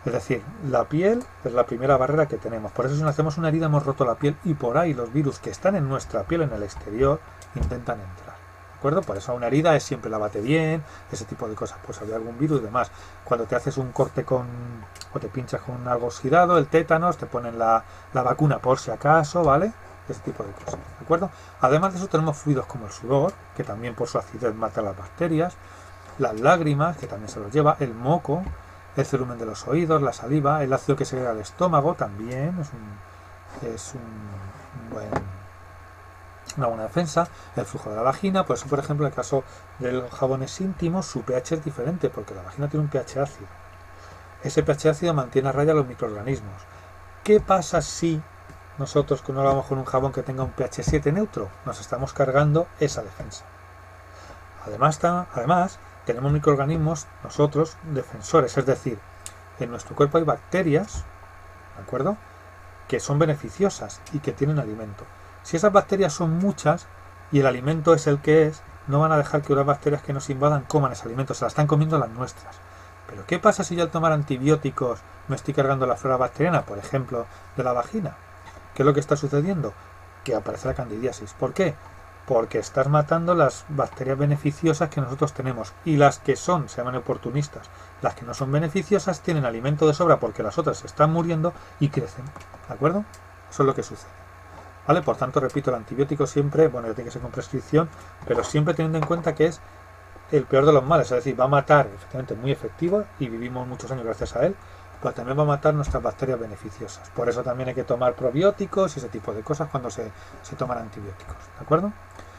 Es decir, la piel es la primera barrera que tenemos. Por eso si nos hacemos una herida hemos roto la piel y por ahí los virus que están en nuestra piel, en el exterior, intentan entrar. ¿De acuerdo? Por eso una herida es siempre lávate bien, ese tipo de cosas. Pues había algún virus y demás. Cuando te haces un corte o te pinchas con algo oxidado, el tétanos, te ponen la vacuna por si acaso, ¿vale? Ese tipo de cosas. ¿De acuerdo? Además de eso tenemos fluidos como el sudor, que también por su acidez mata las bacterias, las lágrimas, que también se los lleva, el moco, el cerumen de los oídos, la saliva, el ácido que segrega el estómago también es una buena defensa, el flujo de la vagina. Por eso, por ejemplo, en el caso de los jabones íntimos, su pH es diferente, porque la vagina tiene un pH ácido. Ese pH ácido mantiene a raya los microorganismos. ¿Qué pasa si nosotros no lavamos con un jabón que tenga un pH 7 neutro? Nos estamos cargando esa defensa. Además tenemos microorganismos, nosotros, defensores, es decir, en nuestro cuerpo hay bacterias, ¿de acuerdo?, que son beneficiosas y que tienen alimento. Si esas bacterias son muchas y el alimento es el que es, no van a dejar que las bacterias que nos invadan coman ese alimento, se la están comiendo las nuestras. Pero ¿qué pasa si yo al tomar antibióticos me estoy cargando la flora bacteriana, por ejemplo, de la vagina? ¿Qué es lo que está sucediendo? Que aparece la candidiasis. ¿Por qué? Porque estás matando las bacterias beneficiosas que nosotros tenemos, y las que se llaman oportunistas, las que no son beneficiosas tienen alimento de sobra porque las otras se están muriendo y crecen, ¿de acuerdo? Eso es lo que sucede, ¿vale? Por tanto, repito, el antibiótico siempre, bueno, ya tiene que ser con prescripción, pero siempre teniendo en cuenta que es el peor de los males, es decir, va a matar, efectivamente, muy efectivo y vivimos muchos años gracias a él, pero también va a matar nuestras bacterias beneficiosas. Por eso también hay que tomar probióticos y ese tipo de cosas cuando se toman antibióticos, ¿de acuerdo?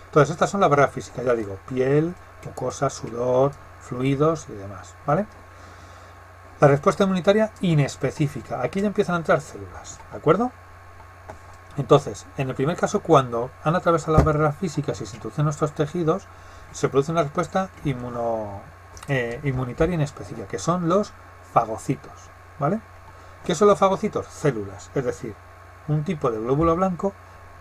Entonces, estas son las barreras físicas, ya digo, piel, mucosa, sudor, fluidos y demás, ¿vale? La respuesta inmunitaria inespecífica. Aquí ya empiezan a entrar células, ¿de acuerdo? Entonces, en el primer caso, cuando han atravesado las barreras físicas y se introducen nuestros tejidos, se produce una respuesta inmunitaria inespecífica, que son los fagocitos, ¿vale? ¿Qué son los fagocitos? Células, es decir, un tipo de glóbulo blanco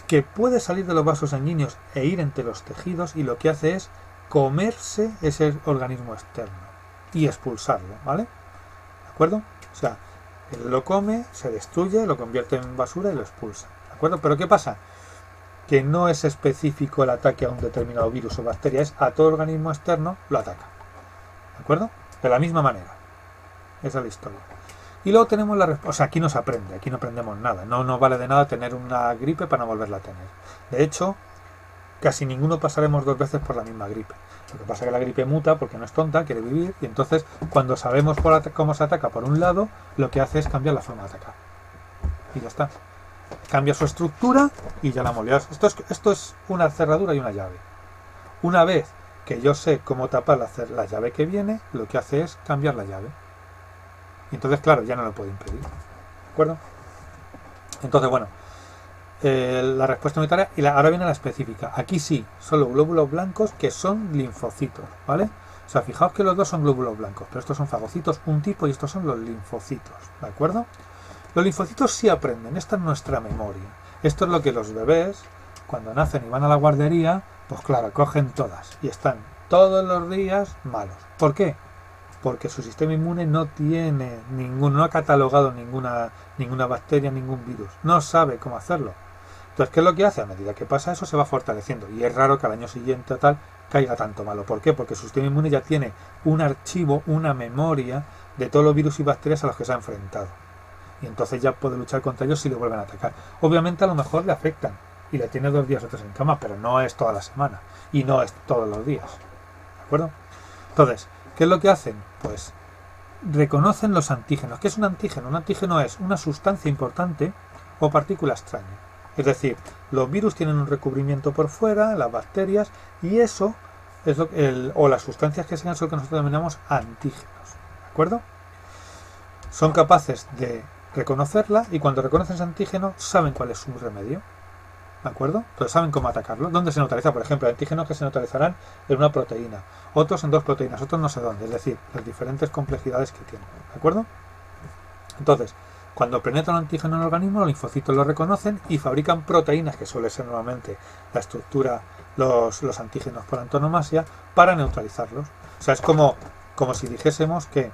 que puede salir de los vasos sanguíneos e ir entre los tejidos, y lo que hace es comerse ese organismo externo y expulsarlo, ¿vale? ¿De acuerdo? O sea, él lo come, se destruye, lo convierte en basura y lo expulsa, ¿de acuerdo? Pero ¿qué pasa? Que no es específico el ataque a un determinado virus o bacteria, es a todo organismo externo lo ataca, ¿de acuerdo? De la misma manera. Esa es la historia. Y luego tenemos o sea, aquí no se aprende, aquí no aprendemos nada. No nos vale de nada tener una gripe para no volverla a tener. De hecho, casi ninguno pasaremos 2 veces por la misma gripe. Lo que pasa es que la gripe muta porque no es tonta, quiere vivir, y entonces cuando sabemos cómo se ataca por un lado, lo que hace es cambiar la forma de atacar. Y ya está. Cambia su estructura y ya la moleas. Esto es una cerradura y una llave. Una vez que yo sé cómo tapar la llave que viene, lo que hace es cambiar la llave. Y entonces, claro, ya no lo puedo impedir. ¿De acuerdo? Entonces, bueno, la respuesta inmunitaria, y ahora viene la específica. Aquí sí, son los glóbulos blancos, que son linfocitos, ¿vale? O sea, fijaos que los dos son glóbulos blancos, pero estos son fagocitos, un tipo, y estos son los linfocitos, ¿de acuerdo? Los linfocitos sí aprenden, esta es nuestra memoria. Esto es lo que los bebés, cuando nacen y van a la guardería, pues claro, cogen todas y están todos los días malos. ¿Por qué? Porque su sistema inmune no ha catalogado ninguna bacteria, ningún virus. No sabe cómo hacerlo. Entonces, ¿qué es lo que hace? A medida que pasa eso, se va fortaleciendo. Y es raro que al año siguiente o tal caiga tanto malo. ¿Por qué? Porque su sistema inmune ya tiene un archivo, una memoria de todos los virus y bacterias a los que se ha enfrentado. Y entonces ya puede luchar contra ellos si le vuelven a atacar. Obviamente a lo mejor le afectan y le tiene 2 días o 3 en cama, pero no es toda la semana. Y no es todos los días. ¿De acuerdo? Entonces, ¿qué es lo que hacen? Pues reconocen los antígenos. ¿Qué es un antígeno? Un antígeno es una sustancia importante o partícula extraña. Es decir, los virus tienen un recubrimiento por fuera, las bacterias, y eso es o las sustancias que sean son lo que nosotros denominamos antígenos. ¿De acuerdo? Son capaces de reconocerla y cuando reconocen ese antígeno saben cuál es su remedio. ¿De acuerdo? Entonces saben cómo atacarlo. ¿Dónde se neutraliza? Por ejemplo, antígenos que se neutralizarán en una proteína, otros en dos proteínas, otros no sé dónde. Es decir, las diferentes complejidades que tienen. ¿De acuerdo? Entonces, cuando penetra un antígeno en el organismo, los linfocitos lo reconocen y fabrican proteínas, que suele ser normalmente la estructura, los antígenos por antonomasia, para neutralizarlos. O sea, es como si dijésemos que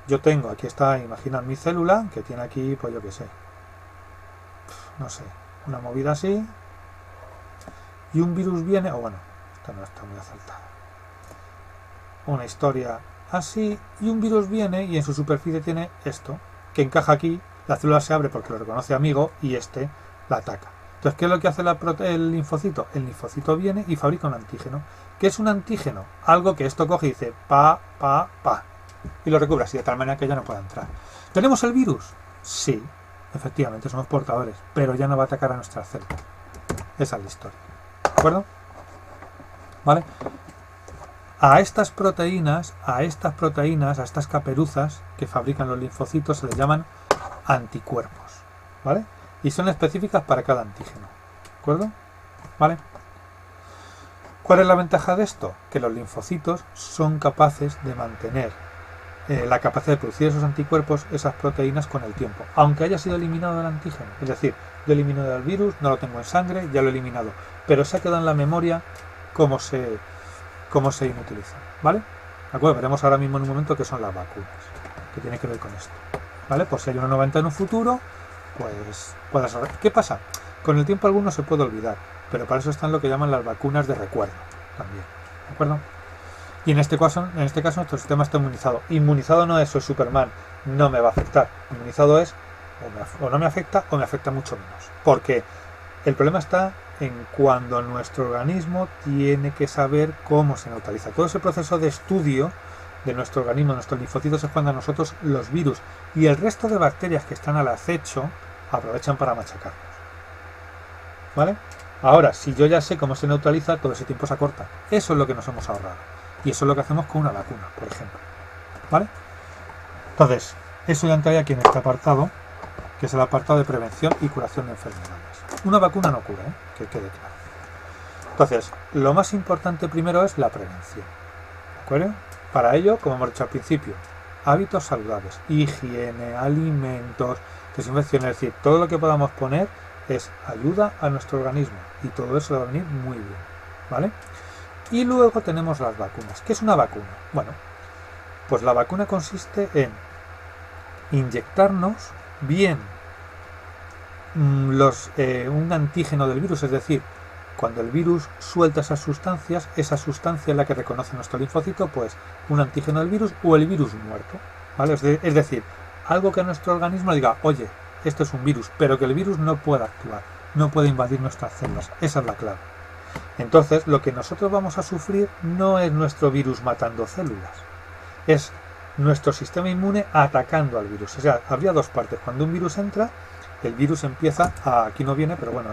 yo tengo, aquí está, imagina mi célula, que tiene aquí, pues yo qué sé, no sé, una movida así, y un virus viene, o bueno, esta no está muy acertada, una historia así, y un virus viene y en su superficie tiene esto, que encaja aquí, la célula se abre porque lo reconoce amigo y este la ataca. Entonces, ¿qué es lo que hace el linfocito? El linfocito viene y fabrica un antígeno. ¿Qué es un antígeno? Algo que esto coge y dice pa, y lo recubre así de tal manera que ya no pueda entrar. ¿Tenemos el virus? Sí, efectivamente, somos portadores, pero ya no va a atacar a nuestra célula. Esa es la historia. ¿De acuerdo? ¿Vale? A estas proteínas, a estas caperuzas que fabrican los linfocitos se les llaman anticuerpos, ¿vale? Y son específicas para cada antígeno, ¿de acuerdo? ¿Vale? ¿Cuál es la ventaja de esto? Que los linfocitos son capaces de mantener la capacidad de producir esos anticuerpos, esas proteínas con el tiempo, aunque haya sido eliminado el antígeno. Es decir, yo he eliminado el virus, no lo tengo en sangre, ya lo he eliminado, pero se ha quedado en la memoria cómo se inutiliza, ¿vale? ¿De acuerdo? Veremos ahora mismo en un momento qué son las vacunas, que tiene que ver con esto, ¿vale? Por si hay una nueva venta en un futuro, pues puedas saber. ¿Qué pasa? Con el tiempo alguno se puede olvidar, pero para eso están lo que llaman las vacunas de recuerdo, también, ¿de acuerdo? Y en este caso nuestro sistema está inmunizado. Inmunizado no es soy Superman, no me va a afectar. Inmunizado es o no me afecta o me afecta mucho menos. Porque el problema está en cuando nuestro organismo tiene que saber cómo se neutraliza. Todo ese proceso de estudio de nuestro organismo, nuestros linfocitos, es cuando nosotros los virus y el resto de bacterias que están al acecho aprovechan para machacarnos. ¿Vale? Ahora, si yo ya sé cómo se neutraliza, todo ese tiempo se acorta. Eso es lo que nos hemos ahorrado. Y eso es lo que hacemos con una vacuna, por ejemplo. ¿Vale? Entonces, eso ya entraría aquí en este apartado, que es el apartado de prevención y curación de enfermedades. Una vacuna no cura, que quede claro. Entonces, lo más importante primero es la prevención. ¿De acuerdo? Para ello, como hemos dicho al principio, hábitos saludables, higiene, alimentos, desinfección, es decir, todo lo que podamos poner es ayuda a nuestro organismo y todo eso va a venir muy bien, ¿vale? Y luego tenemos las vacunas. ¿Qué es una vacuna? Bueno, pues la vacuna consiste en inyectarnos bien un antígeno del virus, es decir, cuando el virus suelta esas sustancias, esa sustancia es la que reconoce nuestro linfocito, pues un antígeno del virus o el virus muerto, ¿vale? Es decir, algo que nuestro organismo diga, oye, esto es un virus, pero que el virus no pueda actuar, no puede invadir nuestras células. Esa es la clave. Entonces, lo que nosotros vamos a sufrir no es nuestro virus matando células, es nuestro sistema inmune atacando al virus. O sea, habría dos partes. Cuando un virus entra, el virus empieza aquí no viene, pero bueno,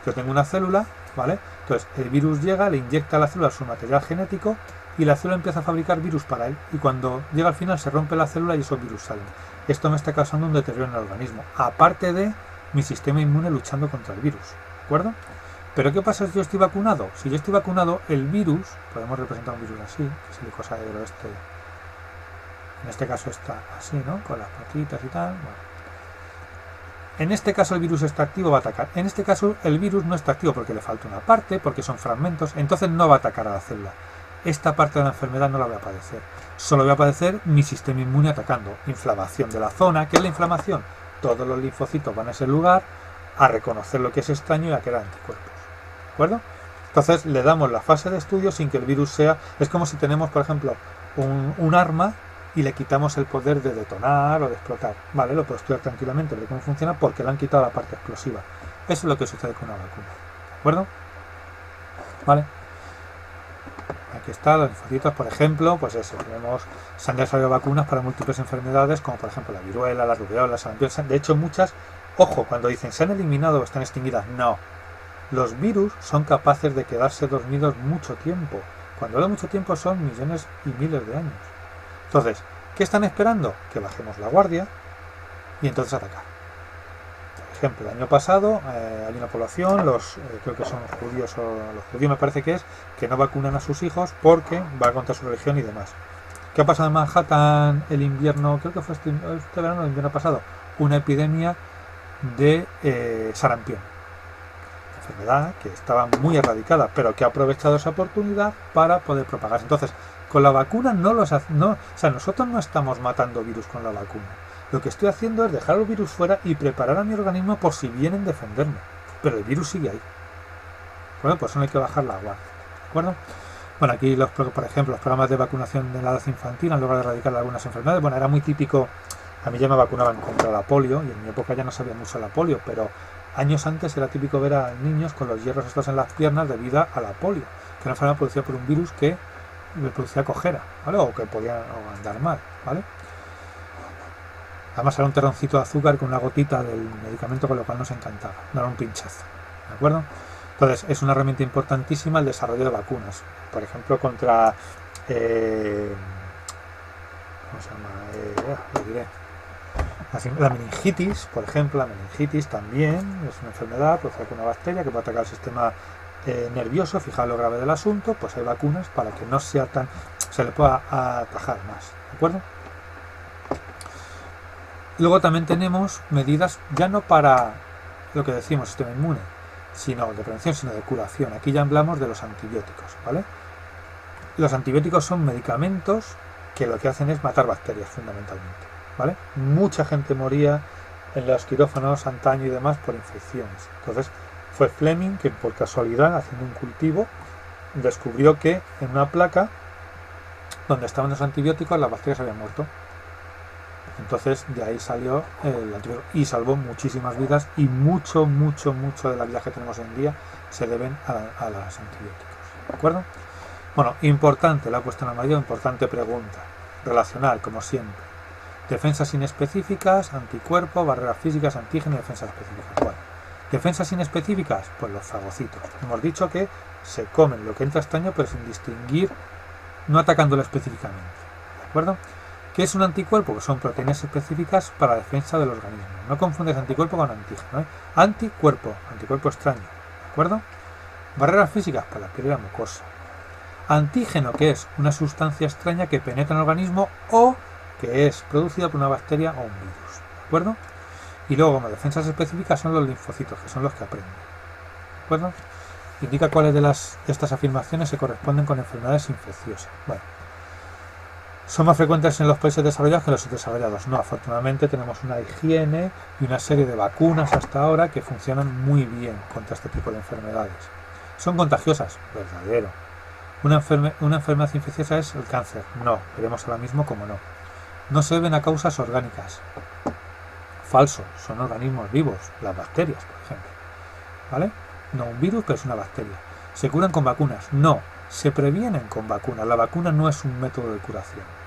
yo tengo una célula, ¿vale? Entonces, el virus llega, le inyecta a la célula su material genético y la célula empieza a fabricar virus para él. Y cuando llega al final se rompe la célula y esos virus salen. Esto me está causando un deterioro en el organismo, aparte de mi sistema inmune luchando contra el virus, ¿de acuerdo? Pero ¿qué pasa si yo estoy vacunado? Si yo estoy vacunado, el virus, podemos representar un virus así, que es el icosaedro este, en este caso está así, ¿no? Con las patitas y tal, bueno. En este caso el virus está activo, va a atacar. En este caso el virus no está activo porque le falta una parte, porque son fragmentos, entonces no va a atacar a la célula. Esta parte de la enfermedad no la voy a padecer. Solo voy a padecer mi sistema inmune atacando. Inflamación de la zona. ¿Qué es la inflamación? Todos los linfocitos van a ese lugar a reconocer lo que es extraño y a crear anticuerpos. ¿De acuerdo? Entonces le damos la fase de estudio sin que el virus sea... Es como si tenemos, por ejemplo, un arma y le quitamos el poder de detonar o de explotar. Vale, lo puedo estudiar tranquilamente, ver cómo funciona porque le han quitado la parte explosiva. Eso es lo que sucede con una vacuna. ¿De acuerdo? Vale. Aquí está, los linfocitos, por ejemplo, pues eso, se han desarrollado vacunas para múltiples enfermedades, como por ejemplo la viruela, la rubiola, sarampión. De hecho, muchas Ojo, cuando dicen se han eliminado o están extinguidas, no. Los virus son capaces de quedarse dormidos mucho tiempo. Cuando hablo de mucho tiempo son millones y miles de años. Entonces, ¿qué están esperando? Que bajemos la guardia y entonces atacar. Por ejemplo, el año pasado hay una población, creo que son judíos o los judíos me parece que no vacunan a sus hijos porque va contra su religión y demás. ¿Qué ha pasado en Manhattan el invierno? Creo que fue este verano o el invierno pasado. Una epidemia de sarampión. Enfermedad que estaba muy erradicada, pero que ha aprovechado esa oportunidad para poder propagarse. Entonces, con la vacuna nosotros no estamos matando virus con la vacuna. Lo que estoy haciendo es dejar los virus fuera y preparar a mi organismo por si vienen a defenderme. Pero el virus sigue ahí. Bueno, pues no hay que bajar la guardia. ¿De acuerdo? Bueno, aquí, por ejemplo, los programas de vacunación de la edad infantil han logrado erradicar algunas enfermedades. Bueno, era muy típico, a mí ya me vacunaban contra la polio, y en mi época ya no sabía mucho la polio, pero años antes era típico ver a niños con los hierros estos en las piernas debido a la polio, que era una enfermedad producida por un virus que le producía cojera, ¿vale? O que podía andar mal, ¿vale? Además era un terroncito de azúcar con una gotita del medicamento, con lo cual nos encantaba, no era un pinchazo, ¿de acuerdo? Entonces es una herramienta importantísima el desarrollo de vacunas, por ejemplo contra ¿cómo se llama? Lo diré. La meningitis, por ejemplo, la meningitis también es una enfermedad producida por una bacteria que puede atacar el sistema nervioso. Fijaos lo grave del asunto, pues hay vacunas para que no sea tan, se le pueda atajar más, ¿de acuerdo? Luego también tenemos medidas ya no para lo que decimos sistema inmune, sino de prevención, sino de curación. Aquí ya hablamos de los antibióticos, ¿vale? Los antibióticos son medicamentos que lo que hacen es matar bacterias fundamentalmente, ¿vale? Mucha gente moría en los quirófanos antaño y demás por infecciones. Entonces fue Fleming que por casualidad, haciendo un cultivo, descubrió que en una placa donde estaban los antibióticos las bacterias habían muerto. Entonces de ahí salió el antibiótico y salvó muchísimas vidas, y mucho de la vida que tenemos hoy en día se deben a los antibióticos, ¿de acuerdo? Bueno, importante, la ha puesto en amarillo, importante pregunta, relacional como siempre, defensas inespecíficas, anticuerpo, barreras físicas, antígeno y defensas específicas. Bueno, defensas inespecíficas, pues los fagocitos. Hemos dicho que se comen lo que entra extraño, pero sin distinguir, no atacándolo específicamente, ¿de acuerdo? ¿Qué es un anticuerpo? Que son proteínas específicas para la defensa del organismo. No confundes anticuerpo con antígeno, ¿eh? Anticuerpo, anticuerpo extraño, ¿de acuerdo? Barreras físicas para la piel y la mucosa. Antígeno, que es una sustancia extraña que penetra en el organismo o que es producida por una bacteria o un virus, ¿de acuerdo? Y luego, como defensas específicas, son los linfocitos, que son los que aprenden, ¿de acuerdo? Indica cuáles de estas afirmaciones se corresponden con enfermedades infecciosas. Bueno, son más frecuentes en los países desarrollados que en los subdesarrollados. No, afortunadamente tenemos una higiene y una serie de vacunas hasta ahora que funcionan muy bien contra este tipo de enfermedades. ¿Son contagiosas? Verdadero. ¿Una enfermedad infecciosa es el cáncer? No, veremos ahora mismo cómo no. No se deben a causas orgánicas. Falso, son organismos vivos, las bacterias, por ejemplo. ¿Vale? No un virus, pero es una bacteria. ¿Se curan con vacunas? No, se previenen con vacunas. La vacuna no es un método de curación.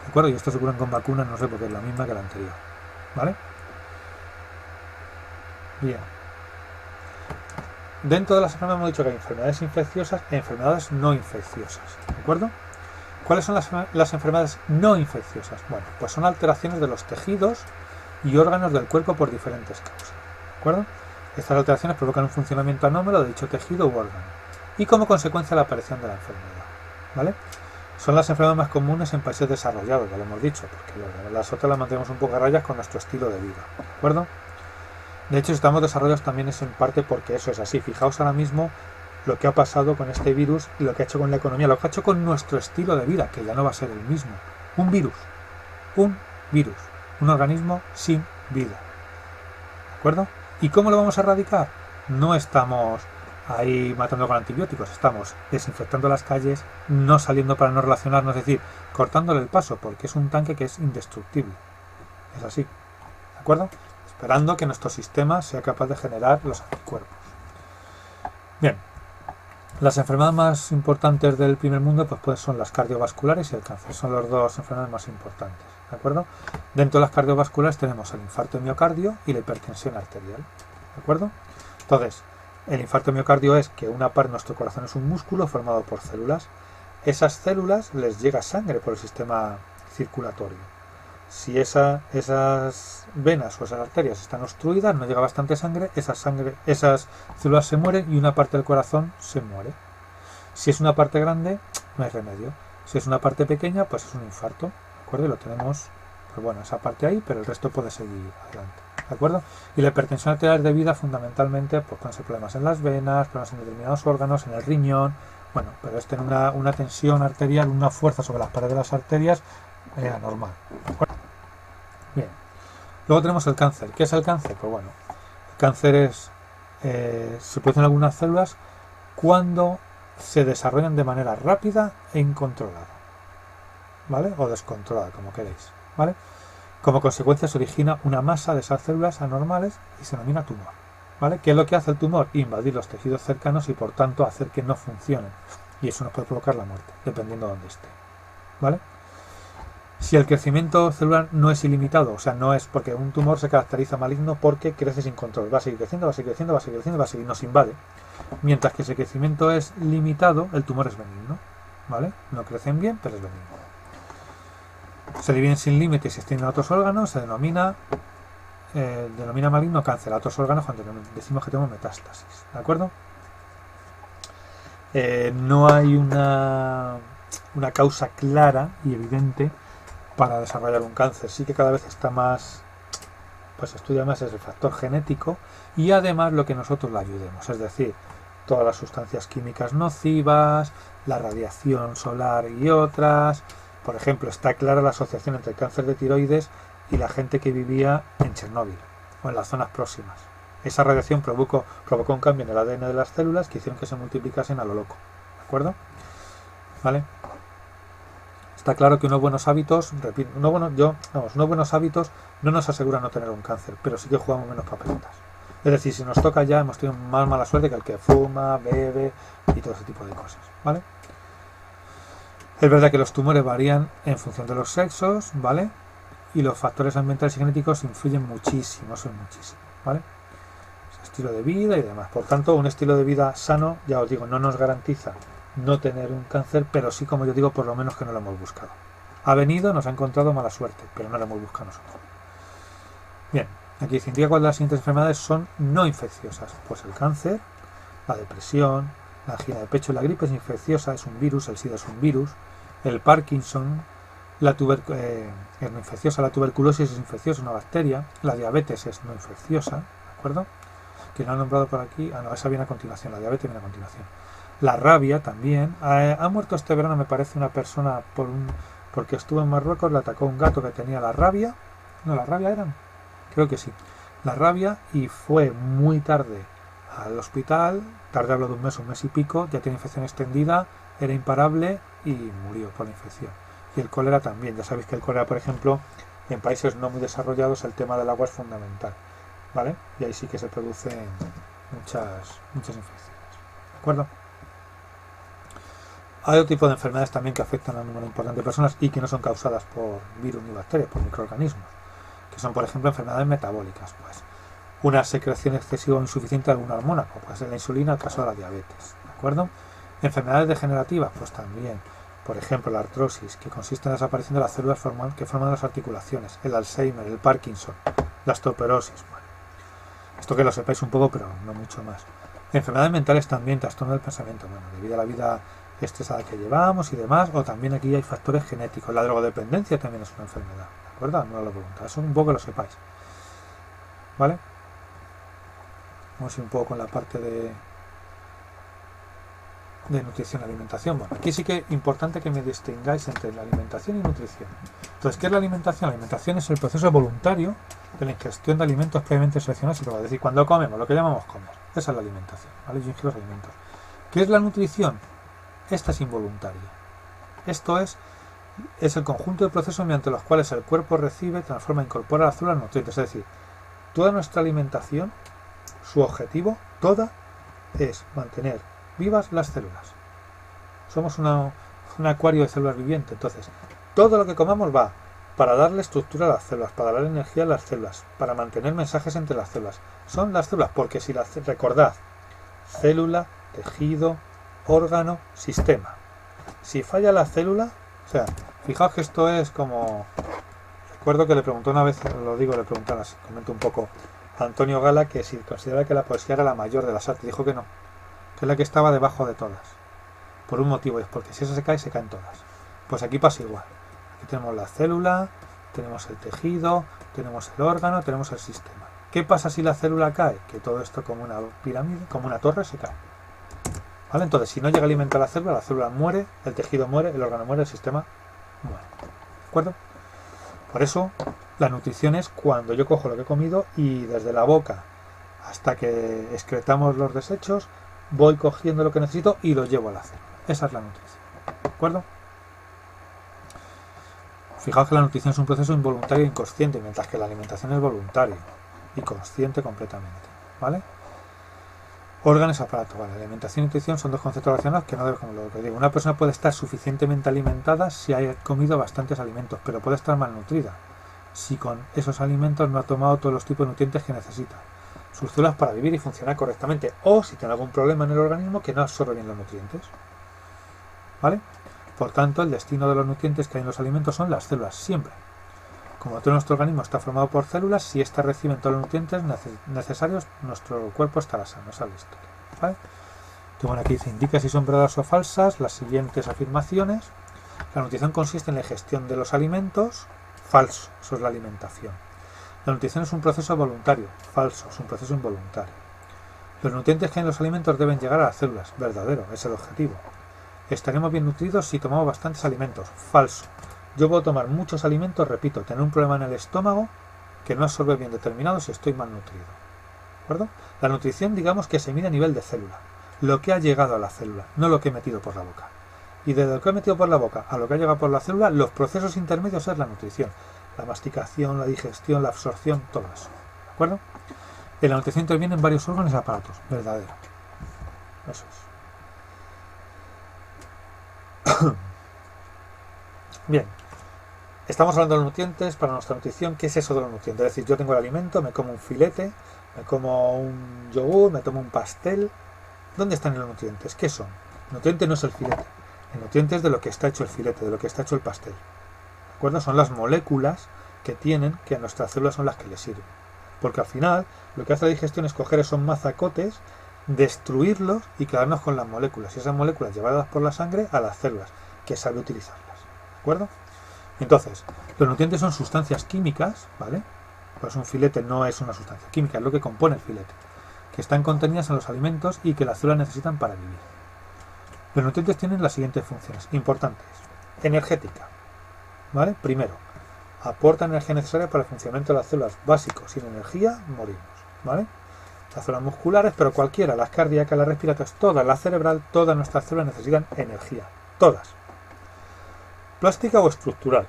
¿De acuerdo? Y esto se curan con vacunas, no sé, porque es la misma que la anterior. ¿Vale? Bien. Dentro de las enfermedades hemos dicho que hay enfermedades infecciosas e enfermedades no infecciosas. ¿De acuerdo? ¿Cuáles son las enfermedades no infecciosas? Bueno, pues son alteraciones de los tejidos y órganos del cuerpo por diferentes causas. ¿De acuerdo? Estas alteraciones provocan un funcionamiento anómalo de dicho tejido u órgano y como consecuencia la aparición de la enfermedad. ¿Vale? Son las enfermedades más comunes en países desarrollados, ya lo hemos dicho, porque las otras las mantenemos un poco a rayas con nuestro estilo de vida. ¿De acuerdo? De hecho, si estamos desarrollados también es en parte porque eso es así. Fijaos ahora mismo lo que ha pasado con este virus y lo que ha hecho con la economía, lo que ha hecho con nuestro estilo de vida, que ya no va a ser el mismo. Un virus, un organismo sin vida. ¿De acuerdo? ¿Y cómo lo vamos a erradicar? No estamos ahí matando con antibióticos, estamos desinfectando las calles, no saliendo para no relacionarnos, es decir, cortándole el paso, porque es un tanque que es indestructible. Es así. ¿De acuerdo? Esperando que nuestro sistema sea capaz de generar los anticuerpos. Bien, las enfermedades más importantes del primer mundo pues son las cardiovasculares y el cáncer. Son las dos enfermedades más importantes. ¿De acuerdo? Dentro de las cardiovasculares tenemos el infarto de miocardio y la hipertensión arterial, ¿de acuerdo? Entonces, el infarto de miocardio es que una parte de nuestro corazón es un músculo formado por células. Esas células les llega sangre por el sistema circulatorio. Si esas venas o esas arterias están obstruidas, no llega bastante sangre, esas células se mueren y una parte del corazón se muere. Si es una parte grande, no hay remedio. Si es una parte pequeña, pues es un infarto, ¿de acuerdo? Y lo tenemos, pues bueno, esa parte ahí, pero el resto puede seguir adelante, ¿de acuerdo? Y la hipertensión arterial es debida fundamentalmente, pues pueden ser problemas en las venas, problemas en determinados órganos, en el riñón, bueno, pero es tener una tensión arterial, una fuerza sobre las paredes de las arterias anormal, ¿de acuerdo? Bien. Luego tenemos el cáncer. ¿Qué es el cáncer? Pues bueno, el cáncer es, se producen algunas células cuando se desarrollan de manera rápida e incontrolada, ¿vale? O descontrolada, como queréis, ¿vale? Como consecuencia se origina una masa de esas células anormales y se denomina tumor, ¿vale? ¿Qué es lo que hace el tumor? Invadir los tejidos cercanos y por tanto hacer que no funcionen. Y eso nos puede provocar la muerte, dependiendo de dónde esté, ¿vale? Si el crecimiento celular no es ilimitado, o sea, no es porque un tumor se caracteriza maligno porque crece sin control, va a seguir creciendo, va a seguir creciendo, va a seguir creciendo, va a seguir, nos invade. Mientras que si el crecimiento es limitado, el tumor es benigno, ¿vale? No crecen bien, pero es benigno. Se dividen sin límites y se extienden a otros órganos, se denomina maligno cáncer a otros órganos cuando decimos que tenemos metástasis, ¿de acuerdo? No hay una causa clara y evidente para desarrollar un cáncer. Sí que cada vez está más, pues se estudia más es el factor genético y además lo que nosotros le ayudemos, es decir, todas las sustancias químicas nocivas, la radiación solar y otras. Por ejemplo, está clara la asociación entre el cáncer de tiroides y la gente que vivía en Chernóbil o en las zonas próximas. Esa radiación provocó un cambio en el ADN de las células que hicieron que se multiplicasen a lo loco, ¿de acuerdo? ¿Vale? Está claro que unos buenos hábitos, repito, unos buenos hábitos no nos aseguran no tener un cáncer, pero sí que jugamos menos papeletas. Es decir, si nos toca ya, hemos tenido más mala suerte que el que fuma, bebe y todo ese tipo de cosas, ¿vale? Es verdad que los tumores varían en función de los sexos, ¿vale? Y los factores ambientales y genéticos influyen muchísimo, ¿vale? Estilo de vida y demás. Por tanto, un estilo de vida sano, ya os digo, no nos garantiza no tener un cáncer, pero sí, como yo digo, por lo menos que no lo hemos buscado. Ha venido, nos ha encontrado mala suerte, pero no lo hemos buscado nosotros. Bien, aquí dice, indica cuáles de las siguientes enfermedades son no infecciosas. Pues el cáncer, la depresión, la angina de pecho, la gripe es infecciosa, es un virus, el SIDA es un virus, el Parkinson, es no infecciosa, la tuberculosis es infecciosa, una bacteria, la diabetes es no infecciosa, ¿de acuerdo? Que lo han nombrado por aquí, no, esa viene a continuación, la diabetes viene a continuación. La rabia también. Ha muerto este verano, me parece, una persona porque estuvo en Marruecos, le atacó un gato que tenía la rabia. No, la rabia eran. Creo que sí. La rabia y fue muy tarde al hospital. Tarde hablo de un mes y pico. Ya tiene infección extendida, era imparable y murió por la infección. Y el cólera también. Ya sabéis que el cólera, por ejemplo, en países no muy desarrollados el tema del agua es fundamental, ¿vale? Y ahí sí que se producen muchas infecciones. ¿De acuerdo? Hay otro tipo de enfermedades también que afectan a un número importante de personas y que no son causadas por virus ni bacterias, por microorganismos, que son, por ejemplo, enfermedades metabólicas, pues una secreción excesiva o insuficiente de alguna hormona, como puede ser la insulina, el caso de la diabetes, ¿de acuerdo? Enfermedades degenerativas, pues también, por ejemplo, la artrosis, que consiste en la desaparición de las células que forman las articulaciones, el Alzheimer, el Parkinson, la osteoporosis, bueno, esto que lo sepáis un poco, pero no mucho más. Enfermedades mentales también, trastorno del pensamiento, bueno, debido a la vida estresada que llevamos y demás, o también aquí hay factores genéticos. La drogodependencia también es una enfermedad, ¿de acuerdo? No lo pregunto, eso un poco que lo sepáis, ¿vale? Vamos a ir un poco con la parte de nutrición y alimentación. Bueno, aquí sí que es importante que me distingáis entre la alimentación y nutrición. Entonces, ¿qué es la alimentación? La alimentación es el proceso voluntario de la ingestión de alimentos previamente seleccionados y probados. Es decir, cuando comemos, lo que llamamos comer. Esa es la alimentación, ¿vale? Yo ingiero los alimentos. ¿Qué es la nutrición? Esta es involuntaria. Esto es el conjunto de procesos mediante los cuales el cuerpo recibe, transforma e incorpora las células nutrientes. Es decir, toda nuestra alimentación, su objetivo, toda, es mantener vivas las células. Somos un acuario de células vivientes. Entonces, todo lo que comamos va para darle estructura a las células, para dar energía a las células, para mantener mensajes entre las células. Son las células, porque si las recordad, célula, tejido, órgano, sistema. Si falla la célula, o sea, fijaos que esto es como... Recuerdo que le preguntó una vez, lo digo, le preguntaron así, comento un poco, a Antonio Gala, que si consideraba que la poesía era la mayor de las artes. Dijo que no, que es la que estaba debajo de todas. Por un motivo, es porque si eso se cae, se caen todas. Pues aquí pasa igual. Aquí tenemos la célula, tenemos el tejido, tenemos el órgano, tenemos el sistema. ¿Qué pasa si la célula cae? Que todo esto como una pirámide, como una torre, se cae. ¿Vale? Entonces, si no llega alimento a la célula muere, el tejido muere, el órgano muere, el sistema muere. ¿De acuerdo? Por eso, la nutrición es cuando yo cojo lo que he comido y desde la boca hasta que excretamos los desechos, voy cogiendo lo que necesito y lo llevo a la célula. Esa es la nutrición. ¿De acuerdo? Fijaos que la nutrición es un proceso involuntario e inconsciente, mientras que la alimentación es voluntaria y consciente completamente. ¿Vale? Órganos y aparatos. Vale, alimentación y nutrición son dos conceptos relacionados que no deben, como lo que digo. Una persona puede estar suficientemente alimentada si ha comido bastantes alimentos, pero puede estar malnutrida si con esos alimentos no ha tomado todos los tipos de nutrientes que necesita sus células para vivir y funcionar correctamente, o si tiene algún problema en el organismo que no absorbe bien los nutrientes. ¿Vale? Por tanto, el destino de los nutrientes que hay en los alimentos son las células, siempre. Como todo nuestro organismo está formado por células, si éstas reciben todos los nutrientes necesarios, nuestro cuerpo estará sano. Esa es la historia. ¿Vale? Entonces, bueno, aquí dice, indica si son verdaderas o falsas las siguientes afirmaciones. La nutrición consiste en la ingestión de los alimentos. Falso, eso es la alimentación. La nutrición es un proceso voluntario. Falso, es un proceso involuntario. Los nutrientes que hay en los alimentos deben llegar a las células. Verdadero, es el objetivo. Estaremos bien nutridos si tomamos bastantes alimentos. Falso. Yo puedo tomar muchos alimentos, repito, tener un problema en el estómago que no absorbe bien determinado si estoy mal nutrido. ¿De acuerdo? La nutrición, digamos que se mide a nivel de célula. Lo que ha llegado a la célula, no lo que he metido por la boca. Y desde lo que he metido por la boca a lo que ha llegado por la célula, los procesos intermedios es la nutrición. La masticación, la digestión, la absorción, todo eso. ¿De acuerdo? En la nutrición intervienen varios órganos y aparatos. Verdadero. Eso es. Bien. Estamos hablando de los nutrientes para nuestra nutrición. ¿Qué es eso de los nutrientes? Es decir, yo tengo el alimento, me como un filete, me como un yogur, me tomo un pastel. ¿Dónde están los nutrientes? ¿Qué son? El nutriente no es el filete. El nutriente es de lo que está hecho el filete, de lo que está hecho el pastel. ¿De acuerdo? Son las moléculas que tienen, que a nuestras células son las que les sirven. Porque al final, lo que hace la digestión es coger esos mazacotes, destruirlos y quedarnos con las moléculas. Y esas moléculas llevadas por la sangre a las células, que sabe utilizarlas. ¿De acuerdo? Entonces, los nutrientes son sustancias químicas, ¿vale? Pues un filete no es una sustancia química, es lo que compone el filete, que están contenidas en los alimentos y que las células necesitan para vivir. Los nutrientes tienen las siguientes funciones importantes. Energética, ¿vale? Primero, aportan energía necesaria para el funcionamiento de las células básicos. Sin energía, morimos, ¿vale? Las células musculares, pero cualquiera, las cardíacas, las respiratorias, todas, la cerebral, todas nuestras células necesitan energía, todas. Plástica o estructural.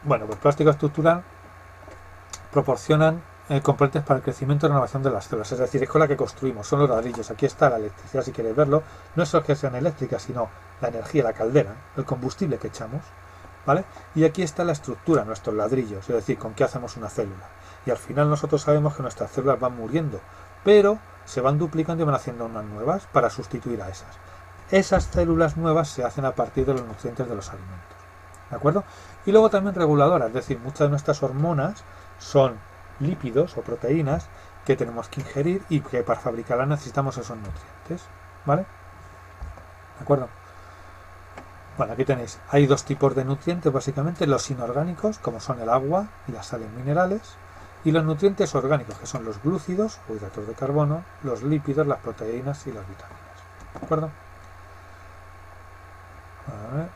Bueno, pues plástica o estructural proporcionan componentes para el crecimiento y renovación de las células, es decir, es con la que construimos, son los ladrillos. Aquí está la electricidad, si queréis verlo, no es solo que sean eléctricas, sino la energía, la caldera, el combustible que echamos, ¿vale? Y aquí está la estructura, nuestros ladrillos, es decir, con qué hacemos una célula. Y al final nosotros sabemos que nuestras células van muriendo, pero se van duplicando y van haciendo unas nuevas para sustituir a esas. Esas células nuevas se hacen a partir de los nutrientes de los alimentos, ¿de acuerdo? Y luego también reguladoras, es decir, muchas de nuestras hormonas son lípidos o proteínas que tenemos que ingerir y que para fabricarlas necesitamos esos nutrientes, ¿vale? ¿De acuerdo? Bueno, aquí tenéis, hay dos tipos de nutrientes básicamente, los inorgánicos, como son el agua y las sales minerales, y los nutrientes orgánicos, que son los glúcidos o hidratos de carbono, los lípidos, las proteínas y las vitaminas, ¿de acuerdo? A ver.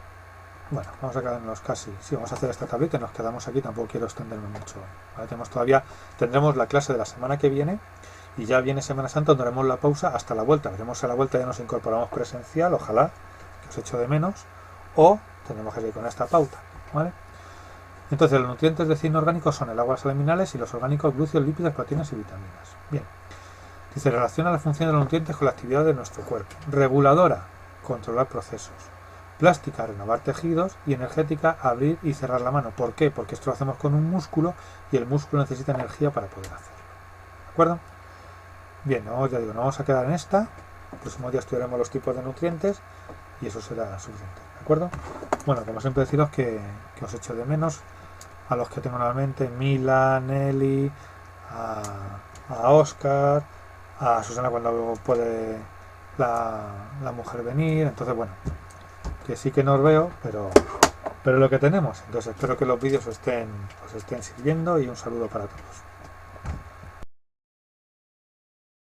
Bueno, vamos a quedarnos casi. Sí, vamos a hacer esta tableta y nos quedamos aquí. Tampoco quiero extenderme mucho. ¿Vale? Tendremos la clase de la semana que viene y ya viene Semana Santa, donde haremos la pausa hasta la vuelta. Veremos a la vuelta ya nos incorporamos presencial, ojalá, que os echo de menos, o tenemos que seguir con esta pauta, ¿vale? Entonces, los nutrientes de inorgánicos son el agua, las sales minerales y los orgánicos, glúcidos, lípidos, proteínas y vitaminas. Bien. Dice, relaciona la función de los nutrientes con la actividad de nuestro cuerpo. Reguladora, controlar procesos. plástica, renovar tejidos, y energética, abrir y cerrar la mano. ¿Por qué? Porque esto lo hacemos con un músculo y el músculo necesita energía para poder hacerlo. ¿De acuerdo? Bien, no, ya digo, no vamos a quedar en esta. El próximo día estudiaremos los tipos de nutrientes y eso será suficiente. ¿De acuerdo? Bueno, como siempre deciros que os echo de menos a los que tengo normalmente, Mila, Nelly, a Oscar, a Susana cuando puede la mujer venir. Entonces, bueno, que sí que no os veo, pero lo que tenemos. Entonces espero que los vídeos os estén sirviendo y un saludo para todos.